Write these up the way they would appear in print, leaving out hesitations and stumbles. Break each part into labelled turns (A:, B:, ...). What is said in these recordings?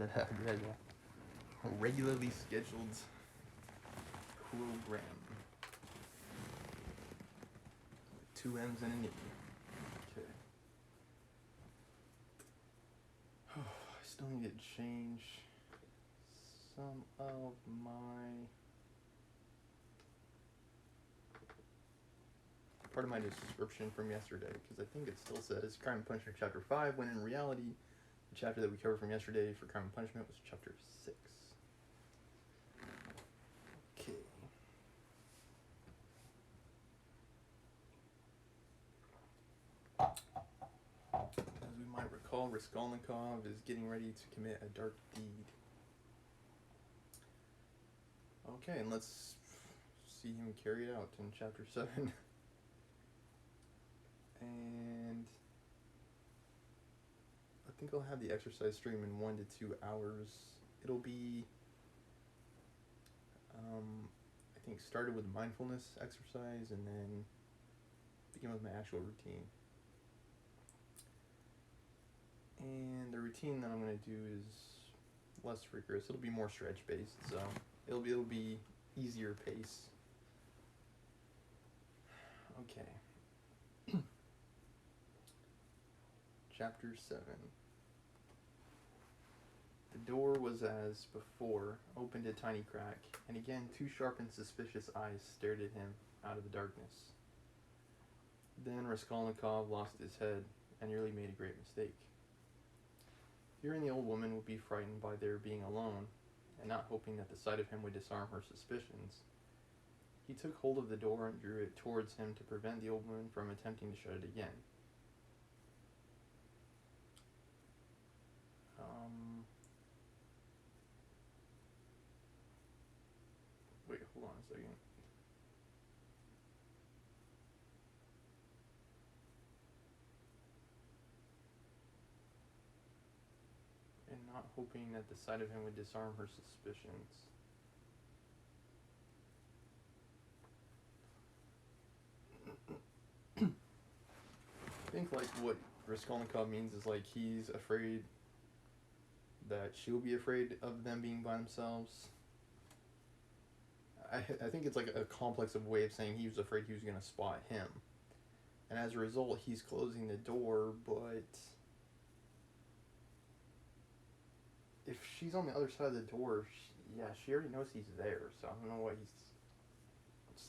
A: that have a regularly scheduled program. 2 M's and an E. Okay. I still need to change some of my... part of my description from yesterday, because I think it still says Crime and Punishment Chapter 5, when in reality, the chapter that we covered from yesterday for Crime and Punishment was Chapter 6. Okay. As we might recall, Raskolnikov is getting ready to commit a dark deed. Okay, and let's see him carry it out in Chapter 7. And I think I'll have the exercise stream in 1 to 2 hours. It'll be, I think, started with mindfulness exercise and then begin with my actual routine. And the routine that I'm going to do is less rigorous. It'll be more stretch based, so it'll be easier pace. Okay. Chapter 7. The door was as before, opened a tiny crack, and again 2 sharp and suspicious eyes stared at him out of the darkness. Then Raskolnikov lost his head and nearly made a great mistake. Fearing the old woman would be frightened by their being alone, and not hoping that the sight of him would disarm her suspicions, he took hold of the door and drew it towards him to prevent the old woman from attempting to shut it again. Wait, hold on a second. And not hoping that the sight of him would disarm her suspicions. I think like what Raskolnikov means is like he's afraid that she'll be afraid of them being by themselves. I think it's like a complex of way of saying he was afraid he was going to spot him. And as a result, he's closing the door, but if she's on the other side of the door, she already knows he's there, so I don't know what he's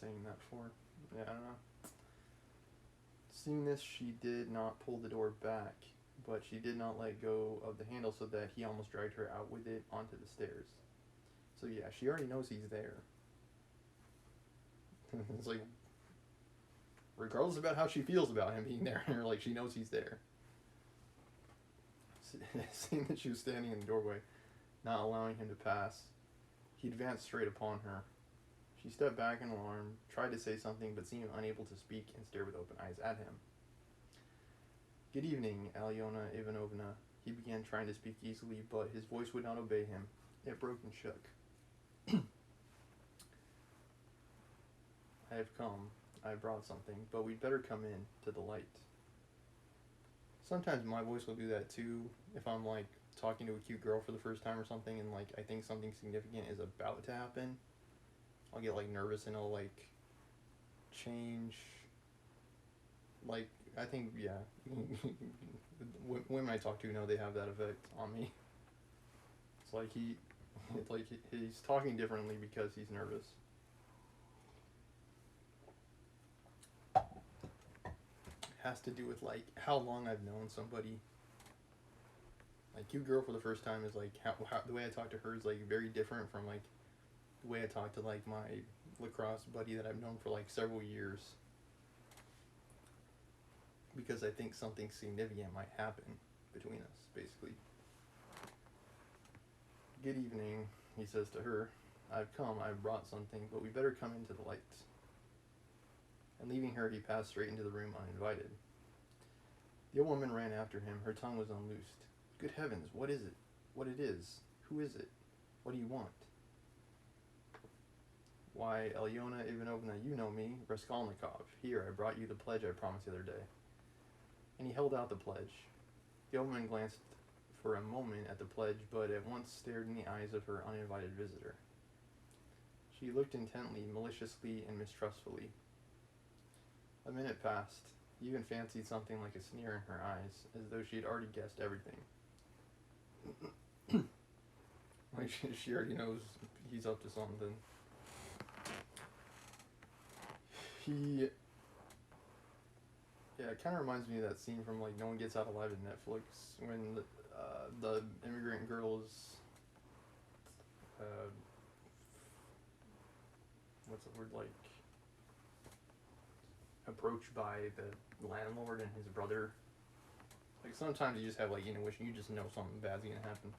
A: saying that for. Yeah, I don't know. Seeing this, she did not pull the door back, but she did not let go of the handle so that he almost dragged her out with it onto the stairs. So yeah, she already knows he's there. It's like, regardless about how she feels about him being there, like she knows he's there. Seeing that she was standing in the doorway, not allowing him to pass, he advanced straight upon her. She stepped back in alarm, tried to say something, but seemed unable to speak and stared with open eyes at him. "Good evening, Alyona Ivanovna," he began, trying to speak easily, but his voice would not obey him. It broke and shook. "I have come. I brought something, but we'd better come in to the light." Sometimes my voice will do that too, if I'm like talking to a cute girl for the first time or something, and like I think something significant is about to happen. I'll get like nervous and I'll like change. Like I think, yeah, women I talk to know they have that effect on me. It's like he's talking differently because he's nervous. Has to do with like how long I've known somebody. Like cute girl for the first time is like how the way I talk to her is like very different from like the way I talk to like my lacrosse buddy that I've known for like several years, because I think something significant might happen between us, basically. "Good evening," he says to her. "I've come, I've brought something, but we better come into the light." And leaving her, he passed straight into the room uninvited. The old woman ran after him. Her tongue was unloosed. "Good heavens, what is it? What it is? Who is it? What do you want?" "Why, Alyona Ivanovna, you know me, Raskolnikov. Here, I brought you the pledge I promised the other day." And he held out the pledge. The old woman glanced for a moment at the pledge, but at once stared in the eyes of her uninvited visitor. She looked intently, maliciously, and mistrustfully. A minute passed. He even fancied something like a sneer in her eyes, as though she had already guessed everything. Like she already knows he's up to something. Yeah, it kind of reminds me of that scene from like No One Gets Out Alive in Netflix when the immigrant girl is, what's the word, like, approached by the landlord and his brother. Like sometimes you just have like intuition, you just know something bad's gonna happen.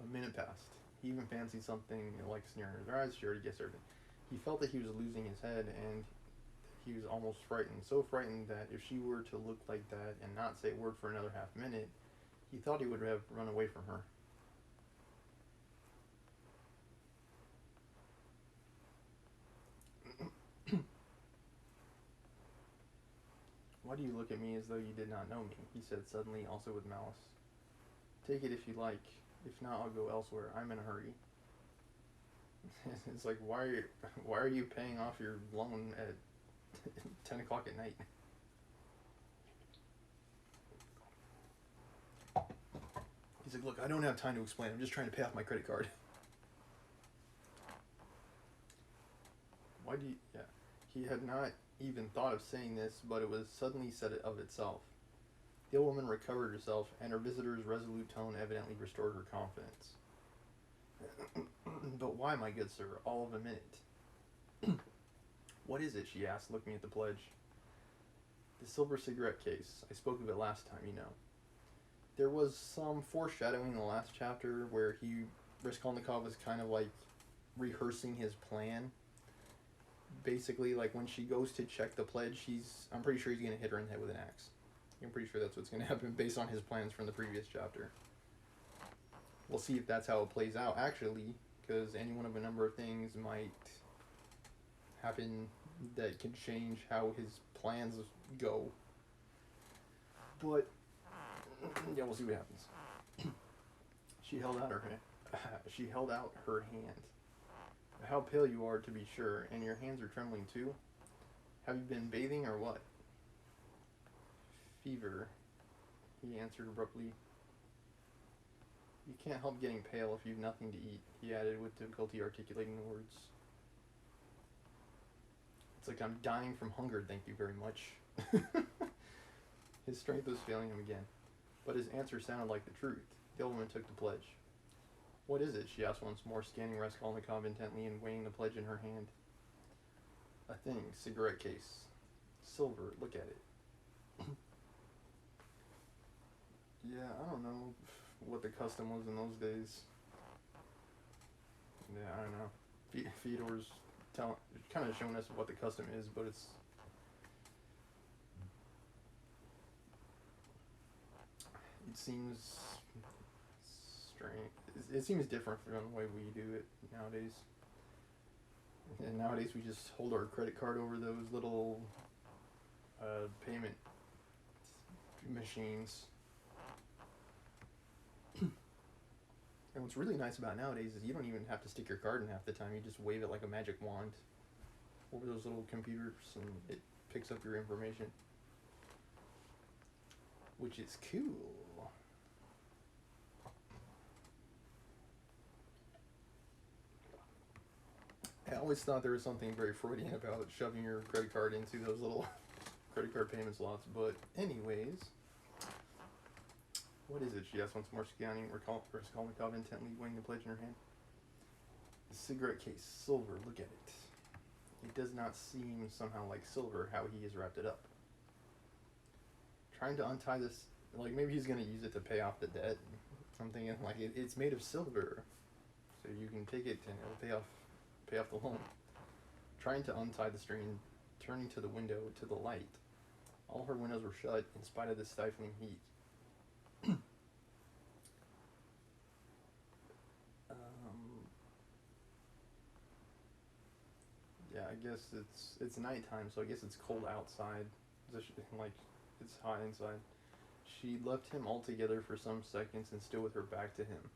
A: A minute passed. He even fancied something like sneering in her eyes. She already guessed everything. He felt that he was losing his head, and he was almost frightened. So frightened that if she were to look like that and not say a word for another half minute, he thought he would have run away from her. Why do you look at me as though you did not know me? He said suddenly, also with malice. Take it if you like. If not, I'll go elsewhere. I'm in a hurry. It's like, why are you paying off your loan at 10 o'clock at night? He's like, look, I don't have time to explain. I'm just trying to pay off my credit card. Why do you... Yeah. He had not even thought of saying this, but it was suddenly said it of itself. The old woman recovered herself, and her visitor's resolute tone evidently restored her confidence. But why, my good sir, all of a minute? What is it, she asked, looking at the pledge. The silver cigarette case. I spoke of it last time, you know. There was some foreshadowing in the last chapter where Raskolnikov was kind of like rehearsing his plan. Basically, like when she goes to check the pledge, I'm pretty sure he's going to hit her in the head with an axe. I'm pretty sure that's what's going to happen based on his plans from the previous chapter. We'll see if that's how it plays out, actually, because any one of a number of things might happen that can change how his plans go. But yeah, we'll see what happens. She held out her hand. How pale you are, to be sure, and your hands are trembling too. Have you been bathing or what? Fever, he answered abruptly. You can't help getting pale if you've nothing to eat, he added with difficulty articulating the words. It's like I'm dying from hunger, thank you very much. His strength was failing him again, but his answer sounded like the truth. The old woman took the pledge. What is it? She asked once more, scanning Raskolnikov intently and weighing the pledge in her hand. A thing, cigarette case. Silver, look at it. Yeah, I don't know what the custom was in those days. Yeah, I don't know. Fyodor's kind of showing us what the custom is, but it seems strange. It seems different from the way we do it nowadays. And nowadays we just hold our credit card over those little payment machines. And what's really nice about nowadays is you don't even have to stick your card in half the time. You just wave it like a magic wand over those little computers and it picks up your information. Which is cool. I always thought there was something very Freudian about shoving your credit card into those little credit card payment slots. But anyways... What is it? She asked once more, scanning Raskolnikov intently, weighing the pledge in her hand. The cigarette case, silver, look at it. It does not seem somehow like silver how he has wrapped it up. Trying to untie this, like maybe he's going to use it to pay off the debt. I'm thinking like it's made of silver, so you can take it and it'll pay off the loan. Trying to untie the string, turning to the window, to the light. All her windows were shut in spite of the stifling heat. Yeah, I guess it's nighttime, so I guess it's cold outside. Like, it's hot inside. She left him altogether for some seconds and stood with her back to him.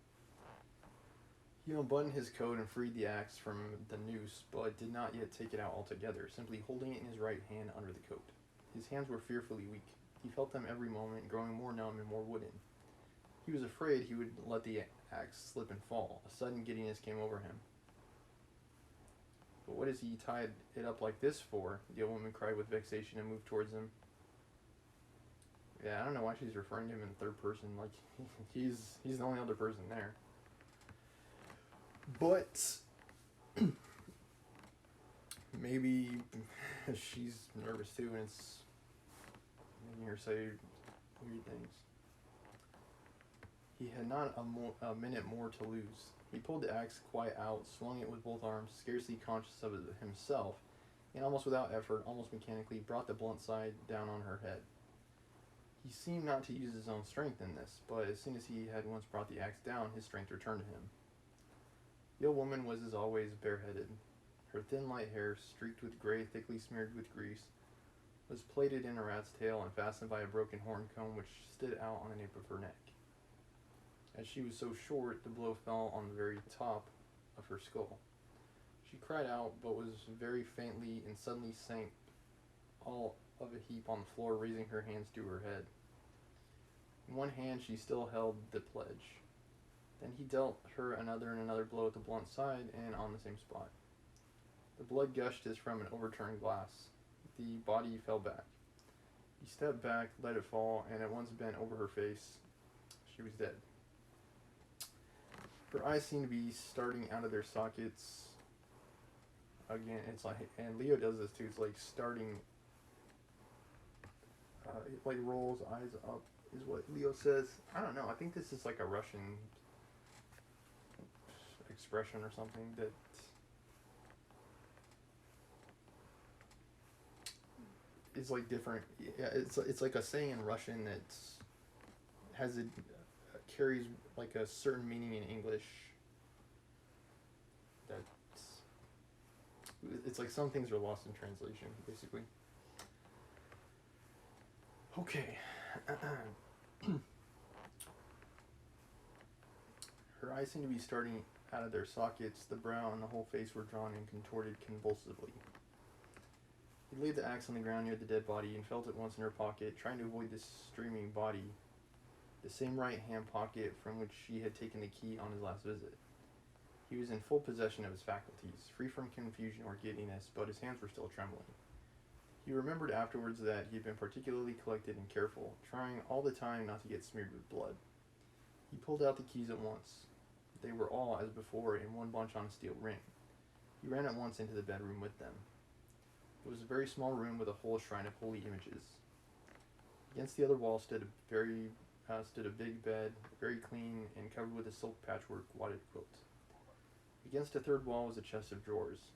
A: He unbuttoned his coat and freed the axe from the noose, but did not yet take it out altogether, simply holding it in his right hand under the coat. His hands were fearfully weak. He felt them every moment, growing more numb and more wooden. He was afraid he would let the axe slip and fall. A sudden giddiness came over him. "But what has he tied it up like this for?" the old woman cried with vexation and moved towards him. Yeah, I don't know why she's referring to him in third person. Like, he's the only other person there. But maybe she's nervous too, and it's making her say weird things. He had not a minute more to lose. He pulled the axe quite out, swung it with both arms, scarcely conscious of it himself, and almost without effort, almost mechanically, brought the blunt side down on her head. He seemed not to use his own strength in this, but as soon as he had once brought the axe down, his strength returned to him. The old woman was, as always, bareheaded. Her thin light hair, streaked with gray, thickly smeared with grease, was plaited in a rat's tail and fastened by a broken horn comb which stood out on the nape of her neck. As she was so short, the blow fell on the very top of her skull. She cried out, but was very faintly, and suddenly sank all of a heap on the floor, raising her hands to her head. In one hand she still held the pledge. Then he dealt her another and another blow at the blunt side, and on the same spot. The blood gushed as from an overturned glass. The body fell back. He stepped back, let it fall, and at once bent over her face. She was dead. Her eyes seemed to be starting out of their sockets. Again, it's like, and Leo does this too, it's like starting, it like rolls eyes up, is what Leo says. I don't know, I think this is like a Russian expression or something that is like different. Yeah, it's like a saying in Russian that has a carries like a certain meaning in English. That it's like some things are lost in translation, basically. Okay. Her eyes seemed to be starting out of their sockets. The brow and the whole face were drawn and contorted convulsively. He laid the axe on the ground near the dead body and felt at once in her pocket, trying to avoid the streaming body, the same right hand pocket from which she had taken the key on his last visit. He was in full possession of his faculties, free from confusion or giddiness, but his hands were still trembling. He remembered afterwards that he had been particularly collected and careful, trying all the time not to get smeared with blood. He pulled out the keys at once. They were all, as before, in one bunch on a steel ring. He ran at once into the bedroom with them. It was a very small room with a whole shrine of holy images. Against the other wall stood a big bed, very clean and covered with a silk patchwork wadded quilt. Against a third wall was a chest of drawers.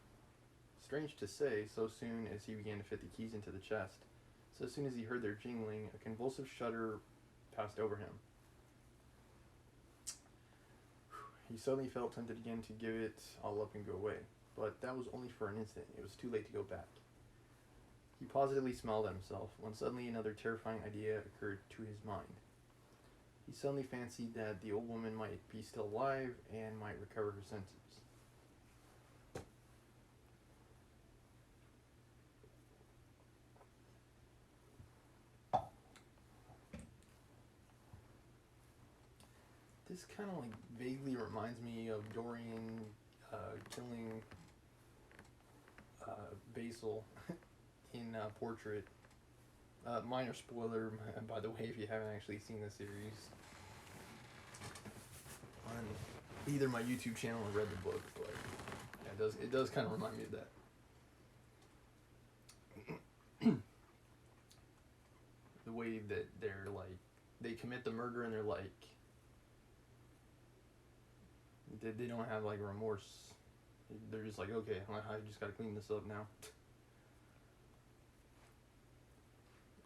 A: Strange to say, so soon as he began to fit the keys into the chest, so soon as he heard their jingling, a convulsive shudder passed over him. He suddenly felt tempted again to give it all up and go away, but that was only for an instant. It was too late to go back. He positively smiled at himself, when suddenly another terrifying idea occurred to his mind. He suddenly fancied that the old woman might be still alive and might recover her senses. This kind of like vaguely reminds me of Dorian killing Basil in Portrait. Minor spoiler, by the way, if you haven't actually seen the series, on either my YouTube channel or read the book, but yeah, it does kind of remind me of that. The way that they're like, they commit the murder and they're like, they don't have like remorse. They're just like, okay, I just gotta clean this up now.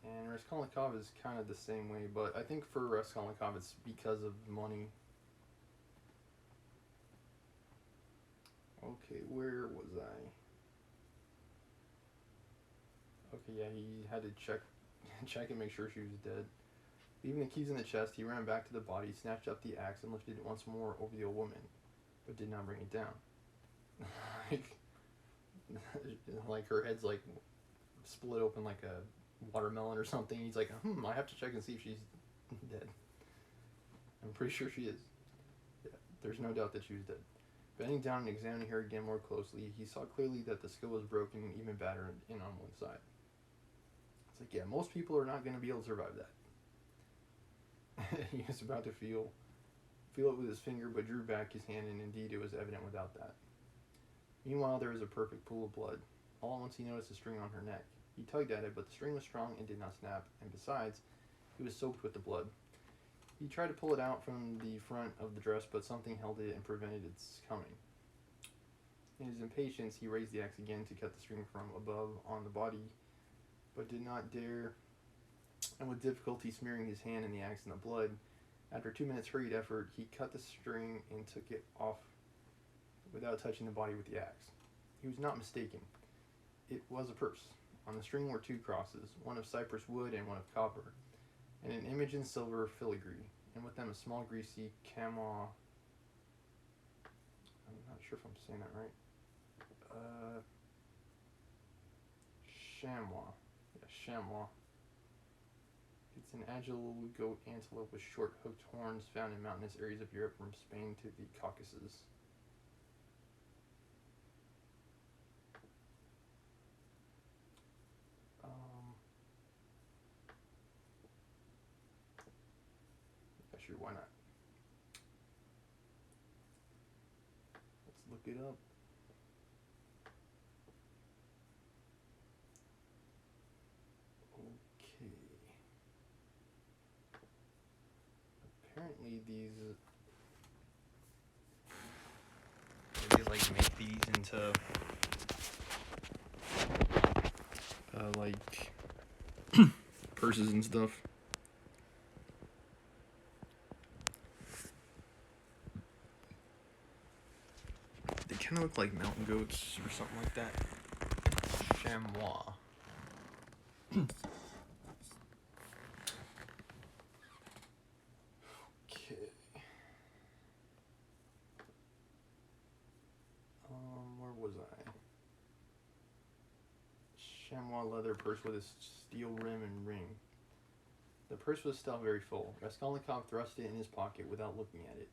A: And Raskolnikov is kind of the same way, but I think for Raskolnikov it's because of money. Okay, where was I? Okay, yeah, he had to check and make sure she was dead. Leaving the keys in the chest, he ran back to the body, snatched up the axe, and lifted it once more over the old woman, but did not bring it down. like, like her head's like split open like a watermelon or something. He's like, I have to check and see if she's dead. I'm pretty sure she is. Yeah, there's no doubt that she was dead. Bending down and examining her again more closely, he saw clearly that the skull was broken and even battered in on one side. It's like, yeah, most people are not going to be able to survive that. He was about to feel it with his finger, but drew back his hand, and indeed it was evident without that. Meanwhile, there was a perfect pool of blood. All at once he noticed a string on her neck. He tugged at it, but the string was strong and did not snap, and besides, it was soaked with the blood. He tried to pull it out from the front of the dress, but something held it and prevented its coming. In his impatience, he raised the axe again to cut the string from above on the body, but did not dare, and with difficulty smearing his hand and the axe in the blood, after 2 minutes' hurried effort, he cut the string and took it off without touching the body with the axe. He was not mistaken. It was a purse. On the string were 2 crosses, one of cypress wood and one of copper, and an image in silver filigree, and with them a small greasy chamois. I'm not sure if I'm saying that right. Chamois. Yeah, chamois. It's an agile goat antelope with short hooked horns found in mountainous areas of Europe from Spain to the Caucasus. Yeah, sure, why not? Let's look it up. Okay. Apparently these... They like make these into... like... purses and stuff. They kind of look like mountain goats or something like that. Chamois. Okay. Where was I? Chamois leather purse with a steel rim and ring. The purse was still very full. Raskolnikov thrust it in his pocket without looking at it,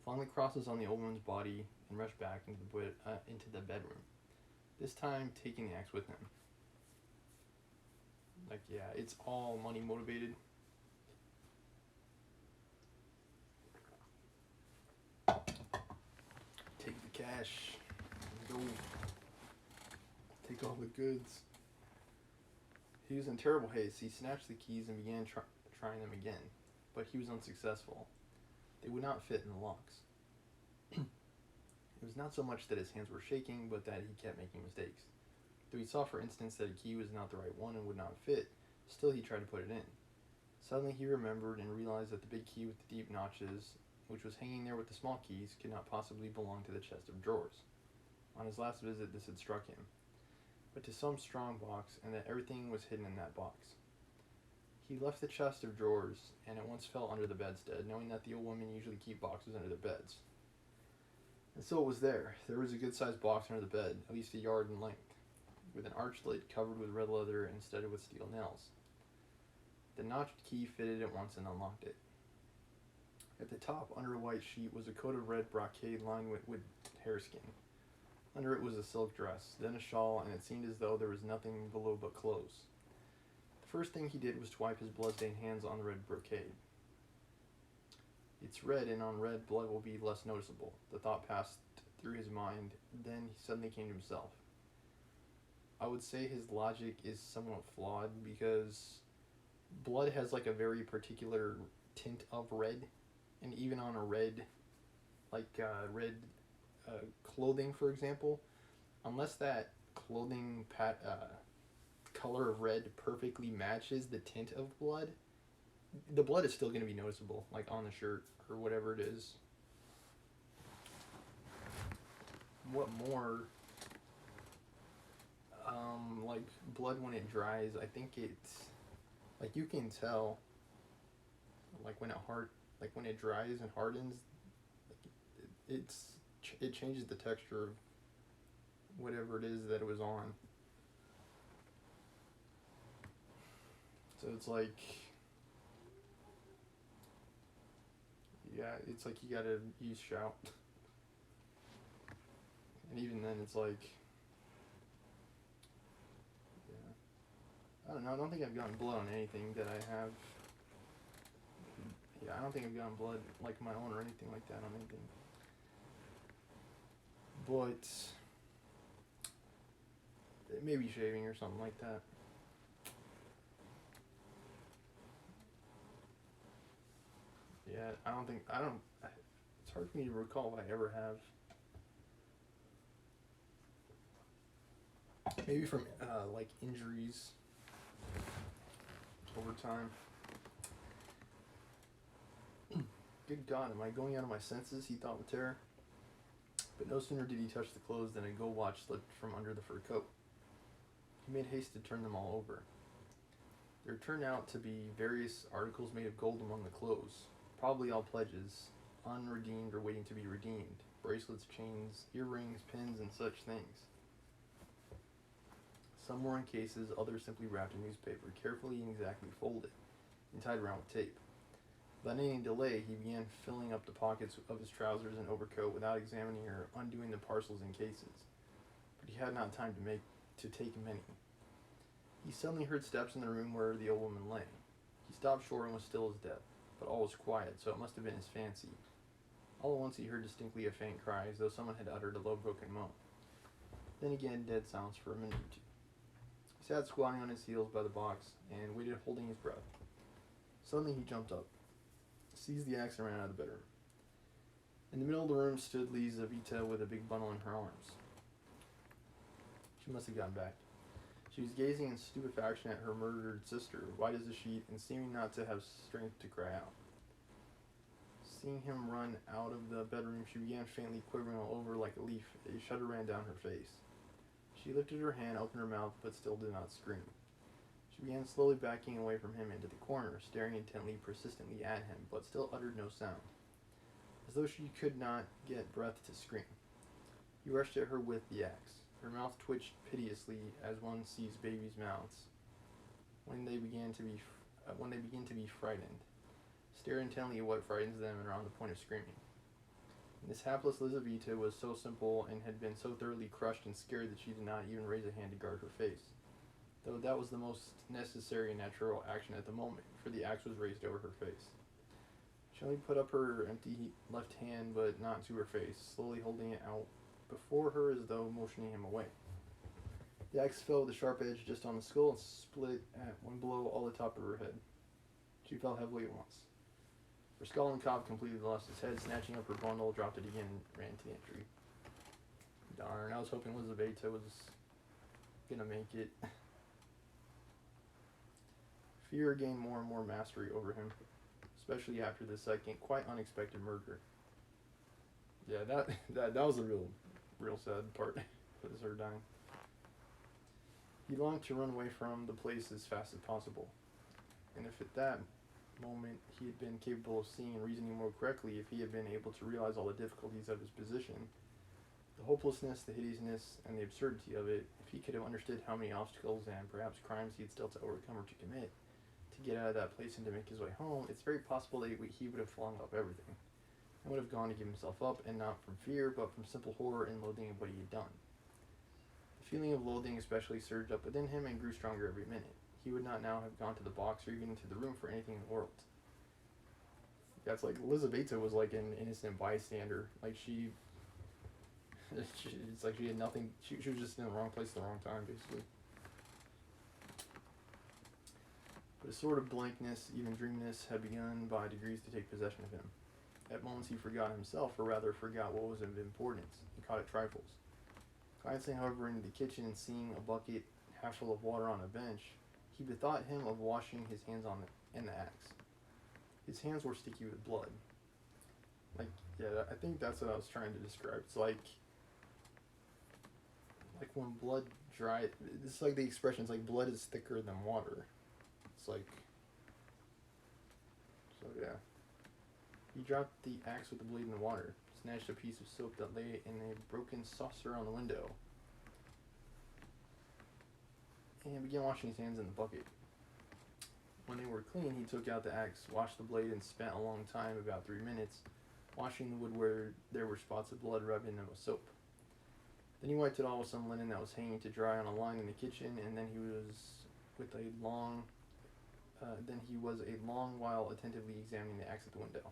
A: flung the crosses on the old woman's body, and rushed back into the bedroom, this time taking the axe with him. Like, yeah, it's all money motivated. Take the cash. Go. Take all the goods. He was in terrible haste. He snatched the keys and began trying them again, but he was unsuccessful. They would not fit in the locks. It was not so much that his hands were shaking, but that he kept making mistakes. Though he saw, for instance, that a key was not the right one and would not fit, still he tried to put it in. Suddenly he remembered and realized that the big key with the deep notches, which was hanging there with the small keys, could not possibly belong to the chest of drawers. On his last visit this had struck him, but to some strong box, and that everything was hidden in that box. He left the chest of drawers, and at once fell under the bedstead, knowing that the old women usually keep boxes under their beds. And so it was there. There was a good-sized box under the bed, at least a yard in length, with an arched lid covered with red leather and studded with steel nails. The notched key fitted at once and unlocked it. At the top, under a white sheet, was a coat of red brocade lined with hareskin. Under it was a silk dress, then a shawl, and it seemed as though there was nothing below but clothes. The first thing he did was to wipe his blood-stained hands on the red brocade. It's red, and on red, blood will be less noticeable. The thought passed through his mind. Then he suddenly came to himself. I would say his logic is somewhat flawed, because blood has like a very particular tint of red, and even on a red, red clothing, for example, unless that clothing color of red perfectly matches the tint of blood, the blood is still going to be noticeable, like on the shirt or whatever it is. What more? Like blood when it dries, I think it's like you can tell like when it dries and hardens, it changes the texture of whatever it is that it was on. So it's like, yeah, it's like you gotta use shout. And even then, it's like, yeah, I don't know. I don't think I've gotten blood on anything that I have. Yeah, I don't think I've gotten blood like my own or anything like that on anything. But it may be shaving or something like that. Yeah, it's hard for me to recall if I ever have. Maybe from like injuries over time. Good God, am I going out of my senses? He thought with terror. But no sooner did he touch the clothes than a gold watch slipped from under the fur coat. He made haste to turn them all over. There turned out to be various articles made of gold among the clothes, probably all pledges, unredeemed or waiting to be redeemed, bracelets, chains, earrings, pins, and such things. Some were in cases, others simply wrapped in newspaper, carefully and exactly folded, and tied around with tape. Without any delay, he began filling up the pockets of his trousers and overcoat without examining or undoing the parcels and cases. But he had not time to take many. He suddenly heard steps in the room where the old woman lay. He stopped short and was still as death, but all was quiet, so it must have been his fancy. All at once he heard distinctly a faint cry, as though someone had uttered a low broken moan. Then again, dead silence for a minute or two. He sat squatting on his heels by the box and waited, holding his breath. Suddenly he jumped up, seized the axe, and ran out of the bedroom. In the middle of the room stood Lizaveta with a big bundle in her arms. She must have gotten back. She was gazing in stupefaction at her murdered sister, white as a sheet, and seeming not to have strength to cry out. Seeing him run out of the bedroom, she began faintly quivering all over like a leaf. A shudder ran down her face. She lifted her hand, opened her mouth, but still did not scream. She began slowly backing away from him into the corner, staring intently, persistently at him, but still uttered no sound, as though she could not get breath to scream. He rushed at her with the axe. Her mouth twitched piteously, as one sees babies' mouths when they begin to be frightened. Stare intently at what frightens them and are on the point of screaming. And this hapless Lizaveta was so simple and had been so thoroughly crushed and scared that she did not even raise a hand to guard her face, though that was the most necessary and natural action at the moment, for the axe was raised over her face. She only put up her empty left hand, but not to her face, slowly holding it out before her as though motioning him away. The axe fell with a sharp edge just on the skull and split at one blow all the top of her head. She fell heavily at once. Raskolnikov completely lost his head, snatching up her bundle, dropped it again, and ran to the entry. Darn, I was hoping Lizaveta was gonna make it. Fear gained more and more mastery over him, especially after the second, quite unexpected murder. Yeah, that was a real sad part, was her dying. He longed to run away from the place as fast as possible, and if at that moment he had been capable of seeing and reasoning more correctly, if he had been able to realize all the difficulties of his position, the hopelessness, the hideousness, and the absurdity of it, if he could have understood how many obstacles and perhaps crimes he had still to overcome or to commit, to get out of that place and to make his way home, it's very possible that he would have flung up everything, and would have gone to give himself up, and not from fear, but from simple horror and loathing of what he had done. The feeling of loathing especially surged up within him and grew stronger every minute. He would not now have gone to the box or even into the room for anything in the world. Yeah, it's like Lizaveta was like an innocent bystander. Like it's like she had nothing. She was just in the wrong place at the wrong time, basically. But a sort of blankness, even dreaminess, had begun by degrees to take possession of him. At moments he forgot himself, or rather forgot what was of importance. He caught at trifles. Glancing, however, into the kitchen and seeing a bucket half full of water on a bench, he bethought him of washing his hands on the axe. His hands were sticky with blood. Like, yeah, I think that's what I was trying to describe. It's like when blood dries. It's like the expression. It's like blood is thicker than water. It's like But he dropped the axe with the blade in the water, snatched a piece of soap that lay in a broken saucer on the window, and began washing his hands in the bucket. When they were clean, he took out the axe, washed the blade, and spent a long time, about 3 minutes, washing the wood where there were spots of blood rubbed into with soap. Then he wiped it all with some linen that was hanging to dry on a line in the kitchen, and then he was a long while attentively examining the axe at the window.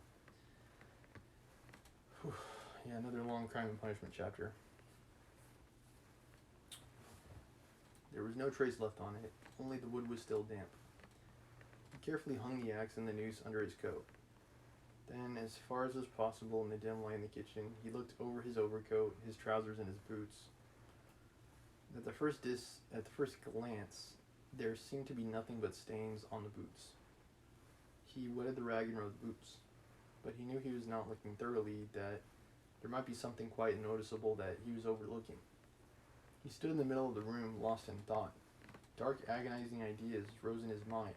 A: Whew. Yeah, another long crime and punishment chapter. There was no trace left on it, only the wood was still damp. He carefully hung the axe and the noose under his coat. Then, as far as was possible in the dim light in the kitchen, he looked over his overcoat, his trousers, and his boots. At the first glance, there seemed to be nothing but stains on the boots. He wetted the rag and rubbed the boots, but he knew he was not looking thoroughly, that there might be something quite noticeable that he was overlooking. He stood in the middle of the room, lost in thought. Dark, agonizing ideas rose in his mind.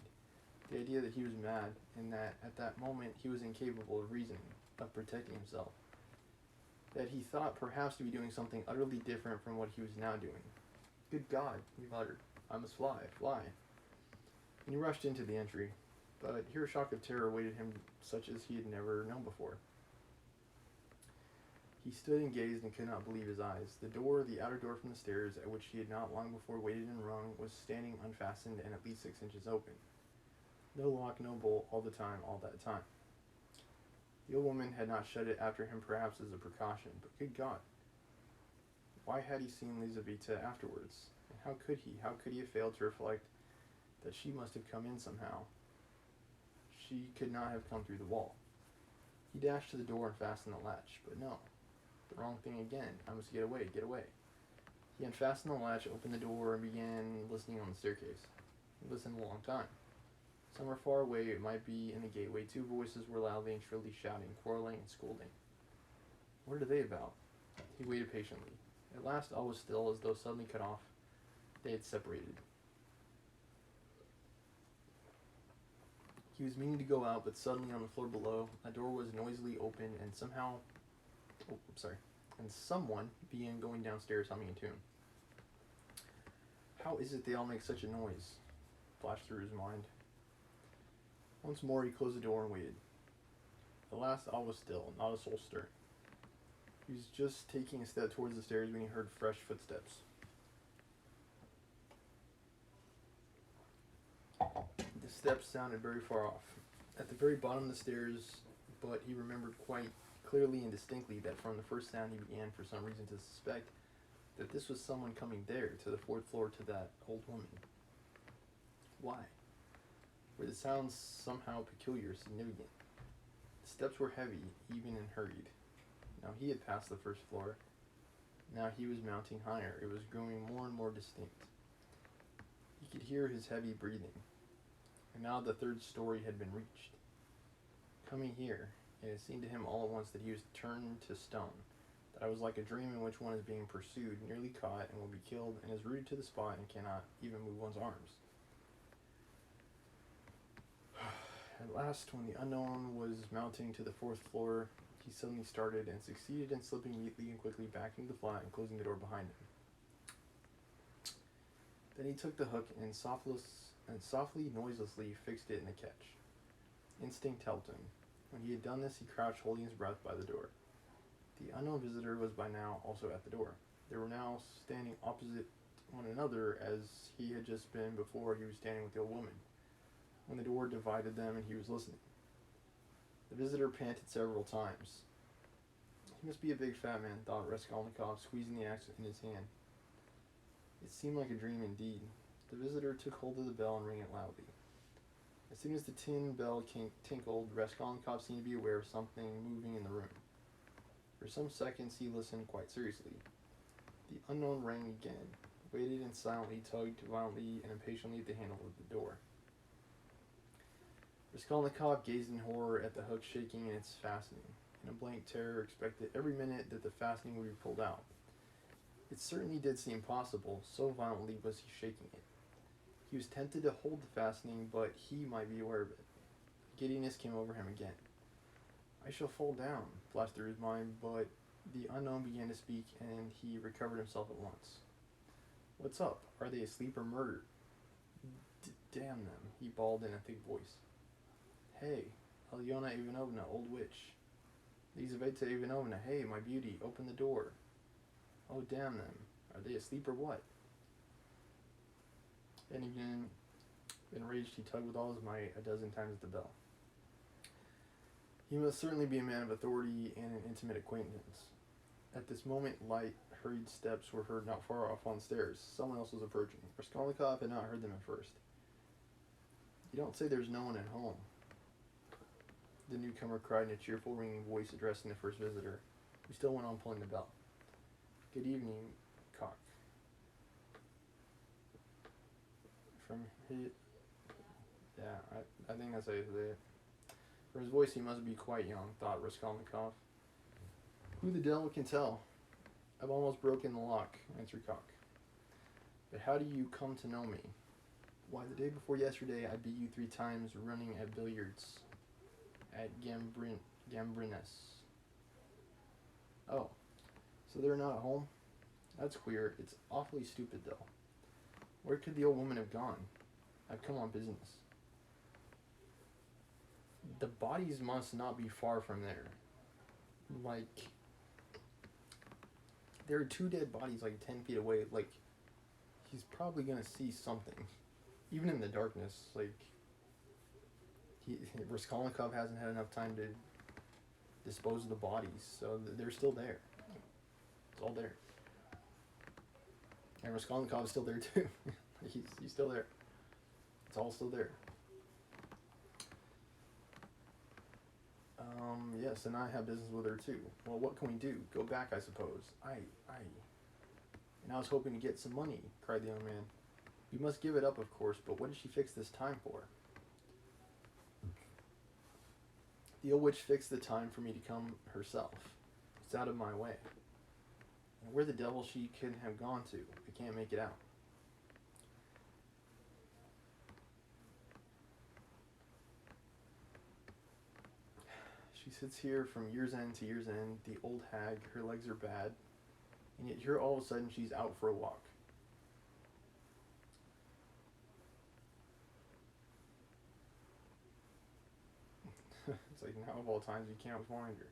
A: The idea that he was mad, and that at that moment he was incapable of reasoning, of protecting himself. That he thought perhaps to be doing something utterly different from what he was now doing. Good God, he muttered. I must fly. And he rushed into the entry. But here a shock of terror awaited him such as he had never known before. He stood and gazed and could not believe his eyes. The outer door from the stairs, at which he had not long before waited and rung, was standing unfastened and at least 6 inches open. No lock, no bolt, all that time. The old woman had not shut it after him, perhaps as a precaution, but good God! Why had he seen Lizaveta afterwards? And how could he have failed to reflect that she must have come in somehow? She could not have come through the wall. He dashed to the door and fastened the latch, but no. The wrong thing again. I must get away. He unfastened the latch, opened the door, and began listening on the staircase. He listened a long time. Somewhere far away, it might be in the gateway, 2 voices were loudly and shrilly shouting, quarreling, and scolding. What are they about? He waited patiently. At last all was still, as though suddenly cut off. They had separated. He was meaning to go out, but suddenly on the floor below, a door was noisily opened, and someone began going downstairs humming a tune. How is it they all make such a noise? Flashed through his mind. Once more he closed the door and waited. At last all was still, not a soul stirring. He was just taking a step towards the stairs when he heard fresh footsteps. The steps sounded very far off, at the very bottom of the stairs, but he remembered quite clearly and distinctly that from the first sound he began for some reason to suspect that this was someone coming there, to the 4th floor, to that old woman. Why? Were the sounds somehow peculiar, significant? The steps were heavy, even and hurried. Now he had passed the 1st floor. Now he was mounting higher. It was growing more and more distinct. He could hear his heavy breathing. And now the 3rd story had been reached. Coming here, and it seemed to him all at once that he was turned to stone, that I was like a dream in which one is being pursued, nearly caught, and will be killed, and is rooted to the spot and cannot even move one's arms. At last, when the unknown was mounting to the 4th floor, he suddenly started and succeeded in slipping neatly and quickly back into the flat and closing the door behind him. Then he took the hook and softly, noiselessly fixed it in the catch. Instinct helped him. When he had done this, he crouched, holding his breath by the door. The unknown visitor was by now also at the door. They were now standing opposite one another, as he had just been before he was standing with the old woman, when the door divided them and he was listening. The visitor panted several times. He must be a big fat man, thought Raskolnikov, squeezing the axe in his hand. It seemed like a dream indeed. The visitor took hold of the bell and rang it loudly. As soon as the tin bell tinkled, Raskolnikov seemed to be aware of something moving in the room. For some seconds he listened quite seriously. The unknown rang again, waited and silently tugged violently and impatiently at the handle of the door. Raskolnikov gazed in horror at the hook shaking in its fastening. In a blank terror, expected every minute that the fastening would be pulled out. It certainly did seem possible, so violently was he shaking it. He was tempted to hold the fastening, but he might be aware of it. Giddiness came over him again. I shall fall down, flashed through his mind, but the unknown began to speak, and he recovered himself at once. What's up? Are they asleep or murdered? Damn them, he bawled in a thick voice. Hey, Alyona Ivanovna, old witch. Lizaveta Ivanovna, hey, my beauty, open the door. Oh, damn them. Are they asleep or what? And again, enraged, he tugged with all his might 12 times at the bell. He must certainly be a man of authority and an intimate acquaintance. At this moment, light, hurried steps were heard not far off on the stairs. Someone else was approaching. Raskolnikov had not heard them at first. You don't say there's no one at home, the newcomer cried in a cheerful, ringing voice addressing the first visitor, who still went on pulling the bell. Good evening, cock. From his... Yeah, I think that's how you say it. For his voice, he must be quite young, thought Raskolnikov. Who the devil can tell? I've almost broken the lock, answered Cock. But how do you come to know me? Why, the day before yesterday, I beat you 3 times running at billiards at Gambrinus. Oh, so they're not at home? That's queer. It's awfully stupid, though. Where could the old woman have gone? I've come on business. The bodies must not be far from there. Like, there are 2 dead bodies like 10 feet away. Like, he's probably gonna see something. Even in the darkness, like, Raskolnikov hasn't had enough time to dispose of the bodies, so they're still there. It's all there. And Raskolnikov is still there too. he's still there. It's all still there. Yes, and I have business with her too. Well, what can we do? Go back, I suppose. And I was hoping to get some money, cried the young man. We must give it up, of course, but what did she fix this time for? The old witch fixed the time for me to come herself. It's out of my way. And where the devil she could have gone to, I can't make it out. She sits here from year's end to year's end, the old hag, her legs are bad, and yet here all of a sudden she's out for a walk. It's like, now of all times you can't find her.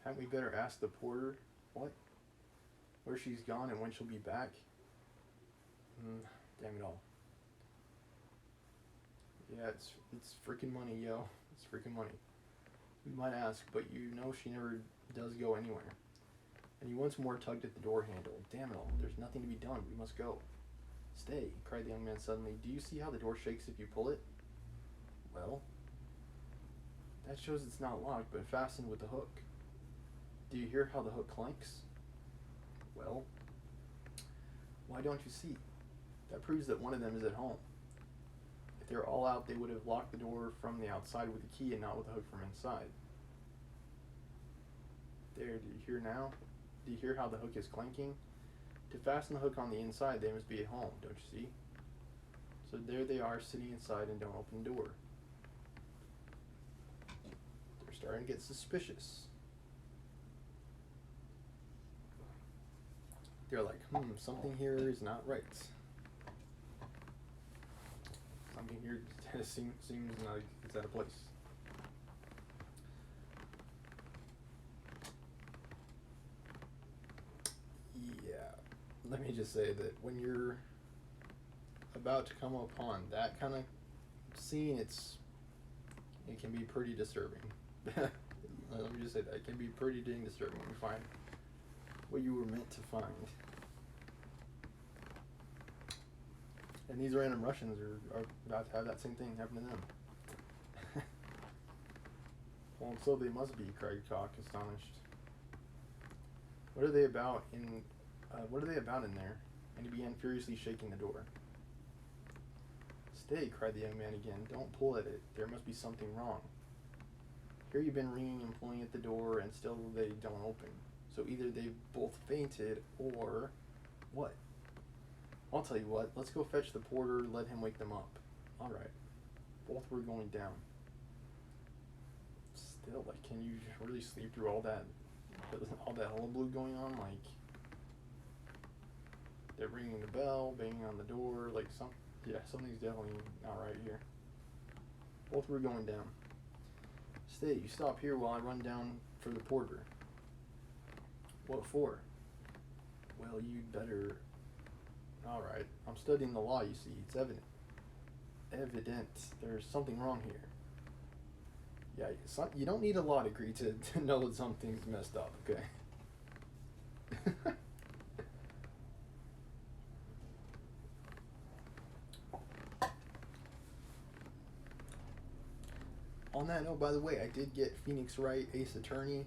A: Hadn't we better ask the porter, what? Where she's gone and when she'll be back? Damn it all. Yeah, it's freaking money, yo. It's freaking money. We might ask, but you know she never does go anywhere. And he once more tugged at the door handle. Damn it all, there's nothing to be done. We must go. Stay, cried the young man suddenly. Do you see how the door shakes if you pull it? Well, that shows it's not locked, but fastened with a hook. Do you hear how the hook clanks? Well, why don't you see? That proves that one of them is at home. If they were all out, they would have locked the door from the outside with a key and not with a hook from inside. There, do you hear now? Do you hear how the hook is clanking? To fasten the hook on the inside, they must be at home, don't you see? So there they are, sitting inside and don't open the door. They're starting to get suspicious. They're like, something here is not right. Something here seems like it's out of place. Yeah, let me just say that when you're about to come upon that kind of scene, it can be pretty disturbing. Let me just say that. It can be pretty dang disturbing when you find what you were meant to find. And these random Russians are about to have that same thing happen to them. Well, so they must be, cried Cock, astonished. What are they about in there? And he began furiously shaking the door. Stay, cried the young man again. Don't pull at it. There must be something wrong. Here you've been ringing and pulling at the door, and still they don't open. So either they've both fainted, or what? I'll tell you what, let's go fetch the porter, let him wake them up. All right. Both were going down. Still, like, can you really sleep through all that hullabaloo going on? Like, they're ringing the bell, banging on the door, like something's definitely not right here. Both were going down. Stay, you stop here while I run down for the porter. What for? Well, you'd better... Alright, I'm studying the law, you see. It's evident. There's something wrong here. Yeah, you don't need a law degree to know that something's messed up, okay? On that note, by the way, I did get Phoenix Wright, Ace Attorney.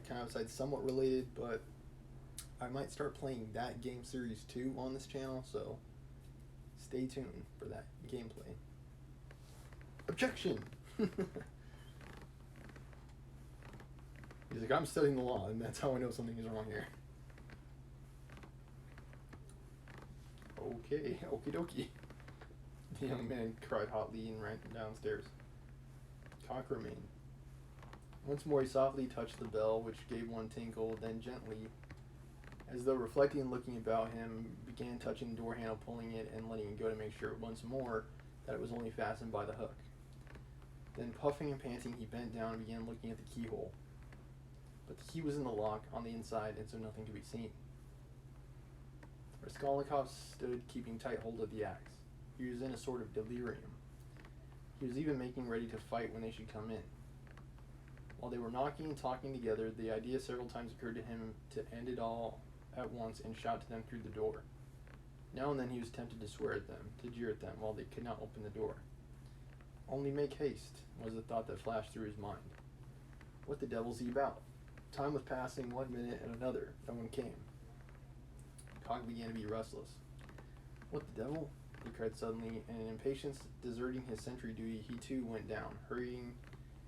A: Kind of somewhat related, but I might start playing that game series too on this channel, so stay tuned for that gameplay. Objection! He's like, I'm studying the law, and that's how I know something is wrong here. Okay, okie dokie. The young man cried hotly and ran downstairs. Cock remained. Once more he softly touched the bell, which gave one tinkle, then gently, as though reflecting and looking about him, began touching the door handle, pulling it and letting it go to make sure once more that it was only fastened by the hook. Then, puffing and panting, he bent down and began looking at the keyhole. But the key was in the lock on the inside, and so nothing could be seen. Raskolnikov stood keeping tight hold of the axe. He was in a sort of delirium. He was even making ready to fight when they should come in. While they were knocking and talking together, the idea several times occurred to him to end it all at once and shout to them through the door. Now and then he was tempted to swear at them, to jeer at them, while they could not open the door. Only make haste, was the thought that flashed through his mind. What the devil's he about? Time was passing, 1 minute and another. No one came. Cog began to be restless. What the devil? He cried suddenly, and in impatience, deserting his sentry duty, he too went down, hurrying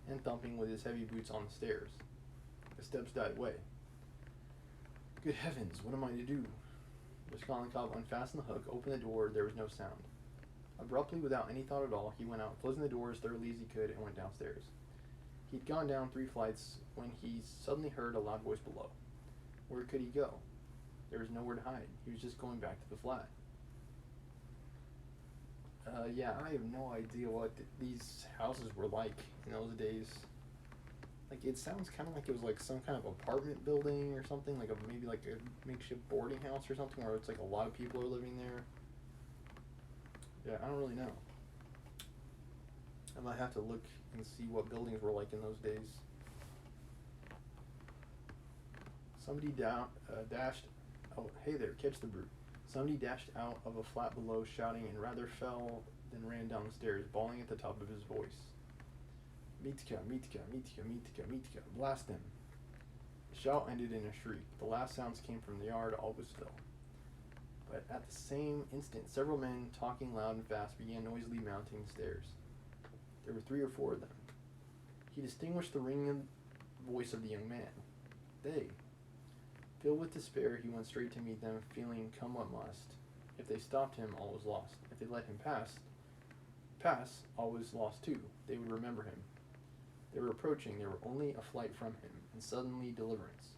A: and thumping with his heavy boots on the stairs. The steps died away. Good heavens, what am I to do? Raskolnikov unfastened the hook, opened the door. There was no sound. Abruptly, without any thought at all, he went out, closing the door as thoroughly as he could, and went downstairs. He had gone down 3 flights when he suddenly heard a loud voice below. Where could he go? There was nowhere to hide. He was just going back to the flat. Yeah, I have no idea what these houses were like in those days. Like, it sounds kind of like it was like some kind of apartment building or something, like maybe like a makeshift boarding house or something, where it's like a lot of people are living there. Yeah, I don't really know. I might have to look and see what buildings were like in those days. Somebody dashed... Oh, hey there, catch the brute. Somebody dashed out of a flat below, shouting, and rather fell than ran down the stairs, bawling at the top of his voice. Mitka, Mitka, Mitka, Mitka, Mitka, blast him. The shout ended in a shriek. The last sounds came from the yard. All was still. But at the same instant, several men, talking loud and fast, began noisily mounting the stairs. There were 3 or 4 of them. He distinguished the ringing voice of the young man. They. Filled with despair, he went straight to meet them, feeling come what must. If they stopped him, all was lost. If they let him pass, all was lost too. They would remember him. They were approaching. They were only a flight from him, and suddenly deliverance.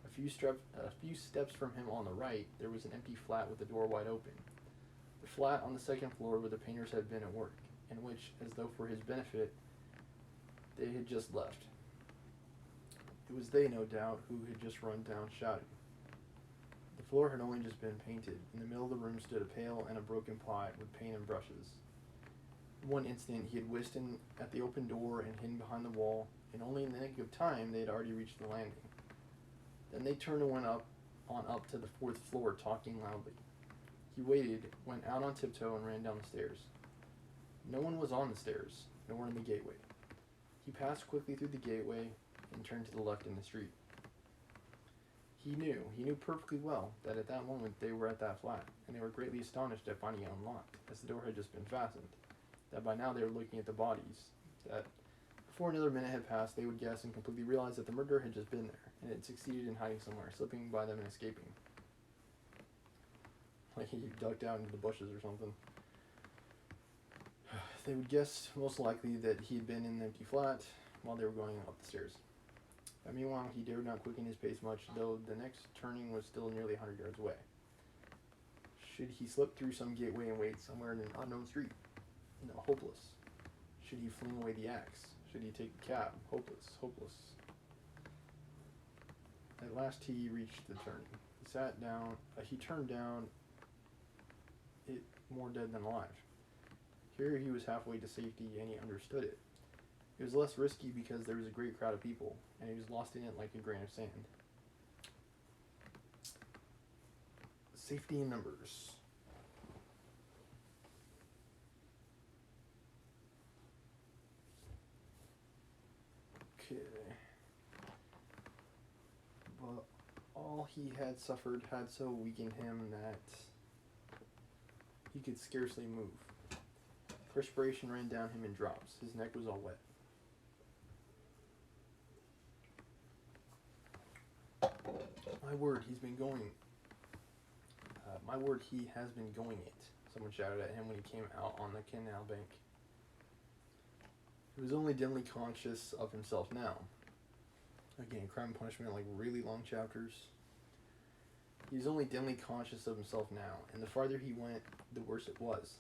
A: A few steps from him on the right, there was an empty flat with the door wide open. The flat on the 2nd floor where the painters had been at work, and which, as though for his benefit, they had just left. It was they, no doubt, who had just run down shouting. The floor had only just been painted. In the middle of the room stood a pail and a broken pot with paint and brushes. In one instant he had whisked in at the open door and hidden behind the wall, and only in the nick of time they had already reached the landing. Then they turned and went up to the 4th floor, talking loudly. He waited, went out on tiptoe, and ran down the stairs. No one was on the stairs, nor in the gateway. He passed quickly through the gateway and turned to the left in the street. He knew perfectly well that at that moment they were at that flat, and they were greatly astonished at finding it unlocked, as the door had just been fastened, that by now they were looking at the bodies, that before another minute had passed they would guess and completely realize that the murderer had just been there, and had succeeded in hiding somewhere, slipping by them and escaping. Like he ducked out into the bushes or something. They would guess most likely that he had been in an empty flat while they were going up the stairs. But meanwhile, he dared not quicken his pace much, though the next turning was still nearly 100 yards away. Should he slip through some gateway and wait somewhere in an unknown street? No, hopeless. Should he fling away the axe? Should he take the cab? Hopeless, hopeless. At last he reached the turning. He sat down, he turned down it more dead than alive. Here he was halfway to safety, and he understood it. It was less risky because there was a great crowd of people, and he was lost in it like a grain of sand. Safety in numbers. Okay. But all he had suffered had so weakened him that he could scarcely move. Perspiration ran down him in drops. His neck was all wet. My word, he's been going. My word, he has been going it. Someone shouted at him when he came out on the canal bank. He was only dimly conscious of himself now. Again, Crime and Punishment, like really long chapters. He was only dimly conscious of himself now, and the farther he went, the worse it was.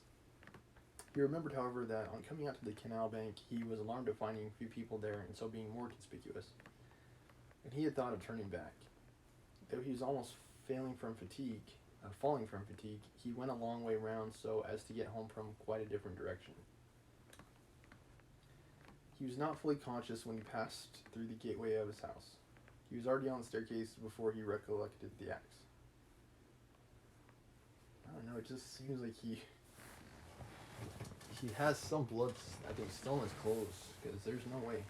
A: He remembered, however, that on coming out to the canal bank, he was alarmed at finding few people there and so being more conspicuous. And he had thought of turning back. Though he was almost falling from fatigue, he went a long way round so as to get home from quite a different direction. He was not fully conscious when he passed through the gateway of his house. He was already on the staircase before he recollected the axe. I don't know, it just seems like he has some blood, I think, still in his clothes, because there's no way.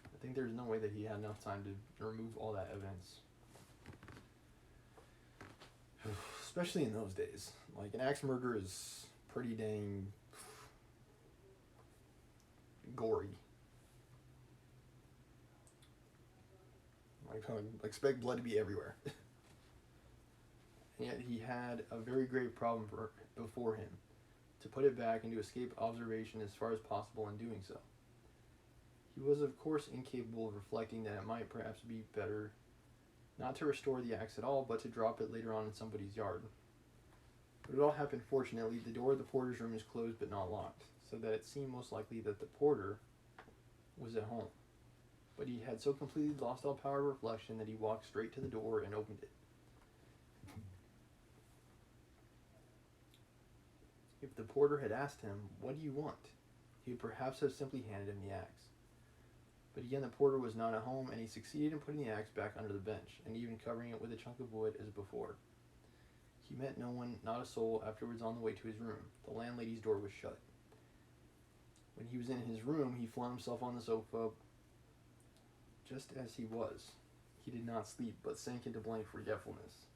A: I think there's no way that he had enough time to remove all that evidence. Especially in those days. Like, an axe murder is pretty dang gory. Like, I expect blood to be everywhere. And yet he had a very grave problem before him. To put it back and to escape observation as far as possible in doing so. He was, of course, incapable of reflecting that it might perhaps be better not to restore the axe at all, but to drop it later on in somebody's yard. But it all happened fortunately. The door of the porter's room is closed but not locked, so that it seemed most likely that the porter was at home. But he had so completely lost all power of reflection that he walked straight to the door and opened it. If the porter had asked him, "What do you want?" he would perhaps have simply handed him the axe. But again, the porter was not at home, and he succeeded in putting the axe back under the bench, and even covering it with a chunk of wood as before. He met no one, not a soul, afterwards on the way to his room. The landlady's door was shut. When he was in his room, he flung himself on the sofa just as he was. He did not sleep, but sank into blank forgetfulness.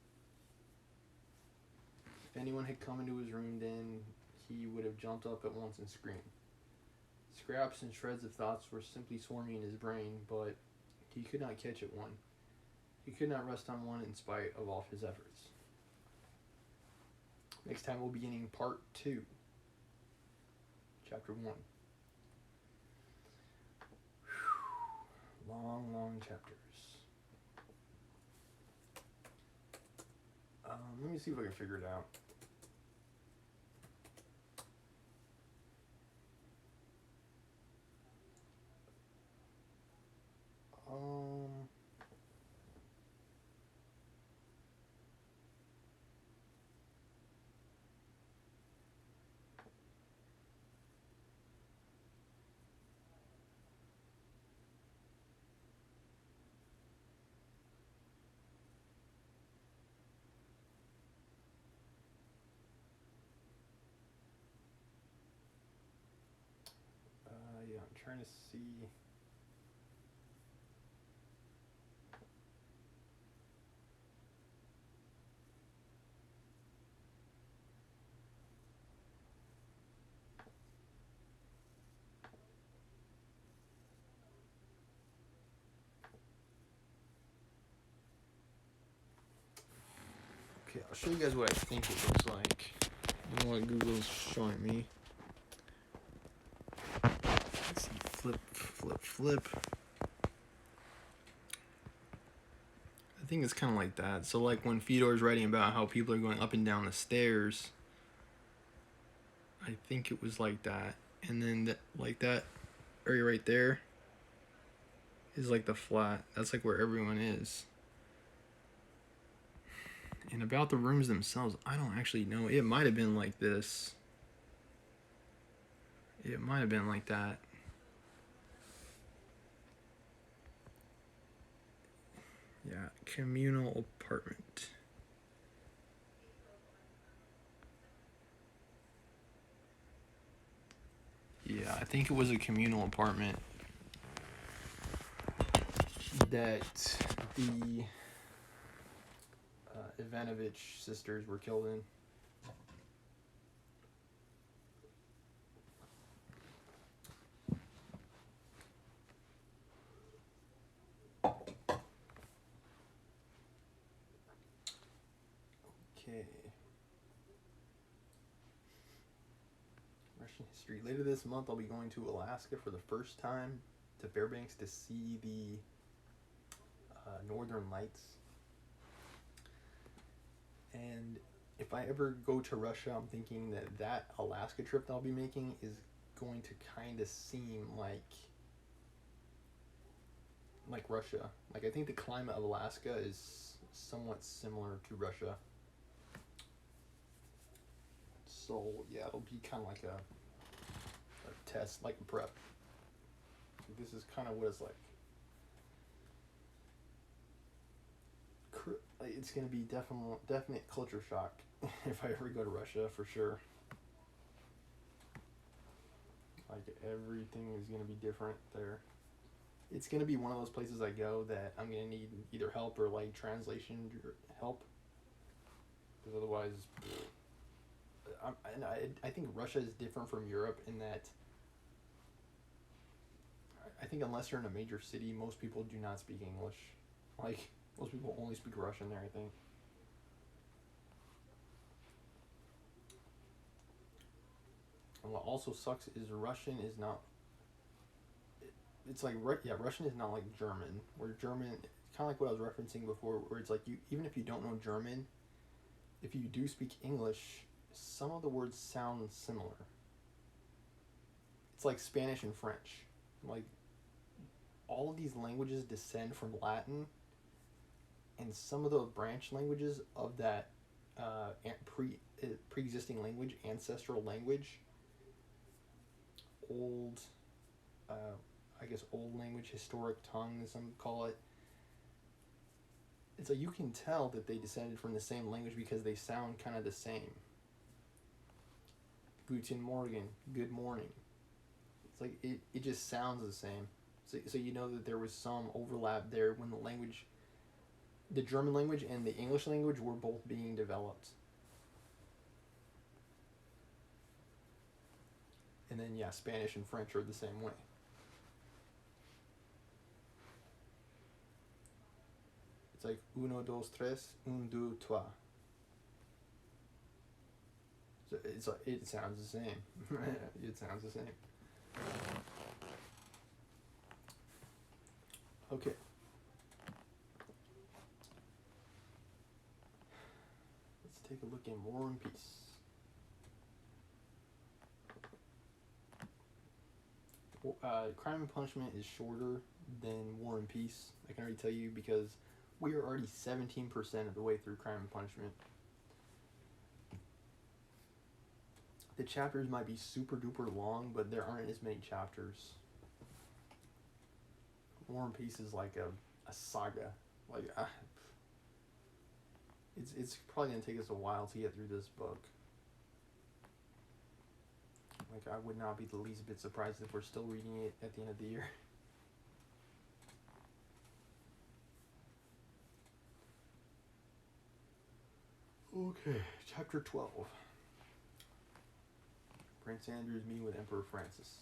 A: If anyone had come into his room then, he would have jumped up at once and screamed. Scraps and shreds of thoughts were simply swarming in his brain, but he could not catch at one. He could not rest on one in spite of all his efforts. Next time we'll be beginning part 2. Chapter 1. Long, long chapters. Let me see if I can figure it out. I'm trying to see. Okay, I'll show you guys what I think it looks like and what Google's showing me. flip. I think it's kind of like that. So like when Fedor's writing about how people are going up and down the stairs, I think it was like that. And then like that area right there is like the flat. That's like where everyone is. And about the rooms themselves, I don't actually know. It might have been like this. It might have been like that. Yeah, communal apartment. Yeah, I think it was a communal apartment that the Ivanovich sisters were killed in. Okay. Russian history. Later this month, I'll be going to Alaska for the first time to Fairbanks to see the Northern Lights. And if I ever go to Russia, I'm thinking that Alaska trip that I'll be making is going to kind of seem like Russia. Like, I think the climate of Alaska is somewhat similar to Russia. So yeah, it'll be kind of like a test, like a prep. This is kind of what it's like. It's going to be definite culture shock if I ever go to Russia, for sure. Like, everything is going to be different there. It's going to be one of those places I go that I'm going to need either help or like translation help, because otherwise, I think Russia is different from Europe in that I think unless you're in a major city, most people do not speak English. Like, most people only speak Russian there, I think. And what also sucks is Russian is not... It's like, yeah, Russian is not like German. Where German, it's kind of like what I was referencing before, where it's like, even if you don't know German, if you do speak English, some of the words sound similar. It's like Spanish and French. Like, all of these languages descend from Latin, and some of the branch languages of that pre-existing language, ancestral language, old language, historic tongue, as some call it, it's like you can tell that they descended from the same language because they sound kind of the same. Guten Morgen, good morning. It's like it just sounds the same. So you know that there was some overlap there when the German language and the English language were both being developed. And then, yeah, Spanish and French are the same way. It's like uno, dos, tres, un, deux, trois. So it sounds the same. It sounds the same. Okay. Let's take a look at War and Peace. Crime and Punishment is shorter than War and Peace. I can already tell you because we are already 17% of the way through Crime and Punishment. The chapters might be super duper long, but there aren't as many chapters. War and Peace is like a saga. Like, it's probably gonna take us a while to get through this book. Like, I would not be the least bit surprised if we're still reading it at the end of the year. Okay, chapter 12. Prince Andrew's meeting with Emperor Francis.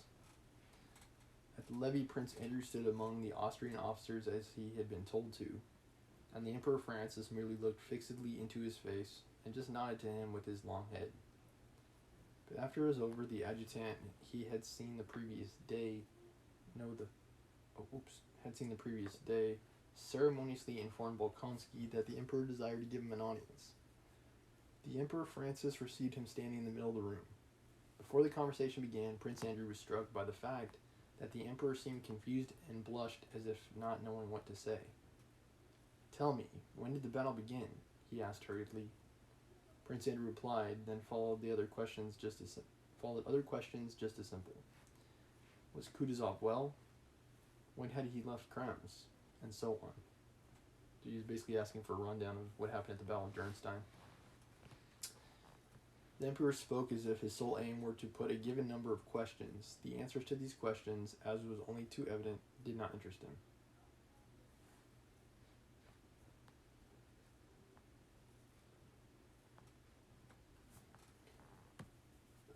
A: At the levee, Prince Andrew stood among the Austrian officers as he had been told to, and the Emperor Francis merely looked fixedly into his face and just nodded to him with his long head. But after it was over, the adjutant he had seen the previous day had seen the previous day, ceremoniously informed Bolkonsky that the emperor desired to give him an audience. The Emperor Francis received him standing in the middle of the room. Before the conversation began, Prince Andrew was struck by the fact that the emperor seemed confused and blushed as if not knowing what to say. "Tell me, when did the battle begin?" he asked hurriedly. Prince Andrew replied, then followed other questions just as simple. Was Kutuzov well? When had he left Krems? And so on. So he's basically asking for a rundown of what happened at the Battle of Dürnstein. The emperor spoke as if his sole aim were to put a given number of questions. The answers to these questions, as was only too evident, did not interest him.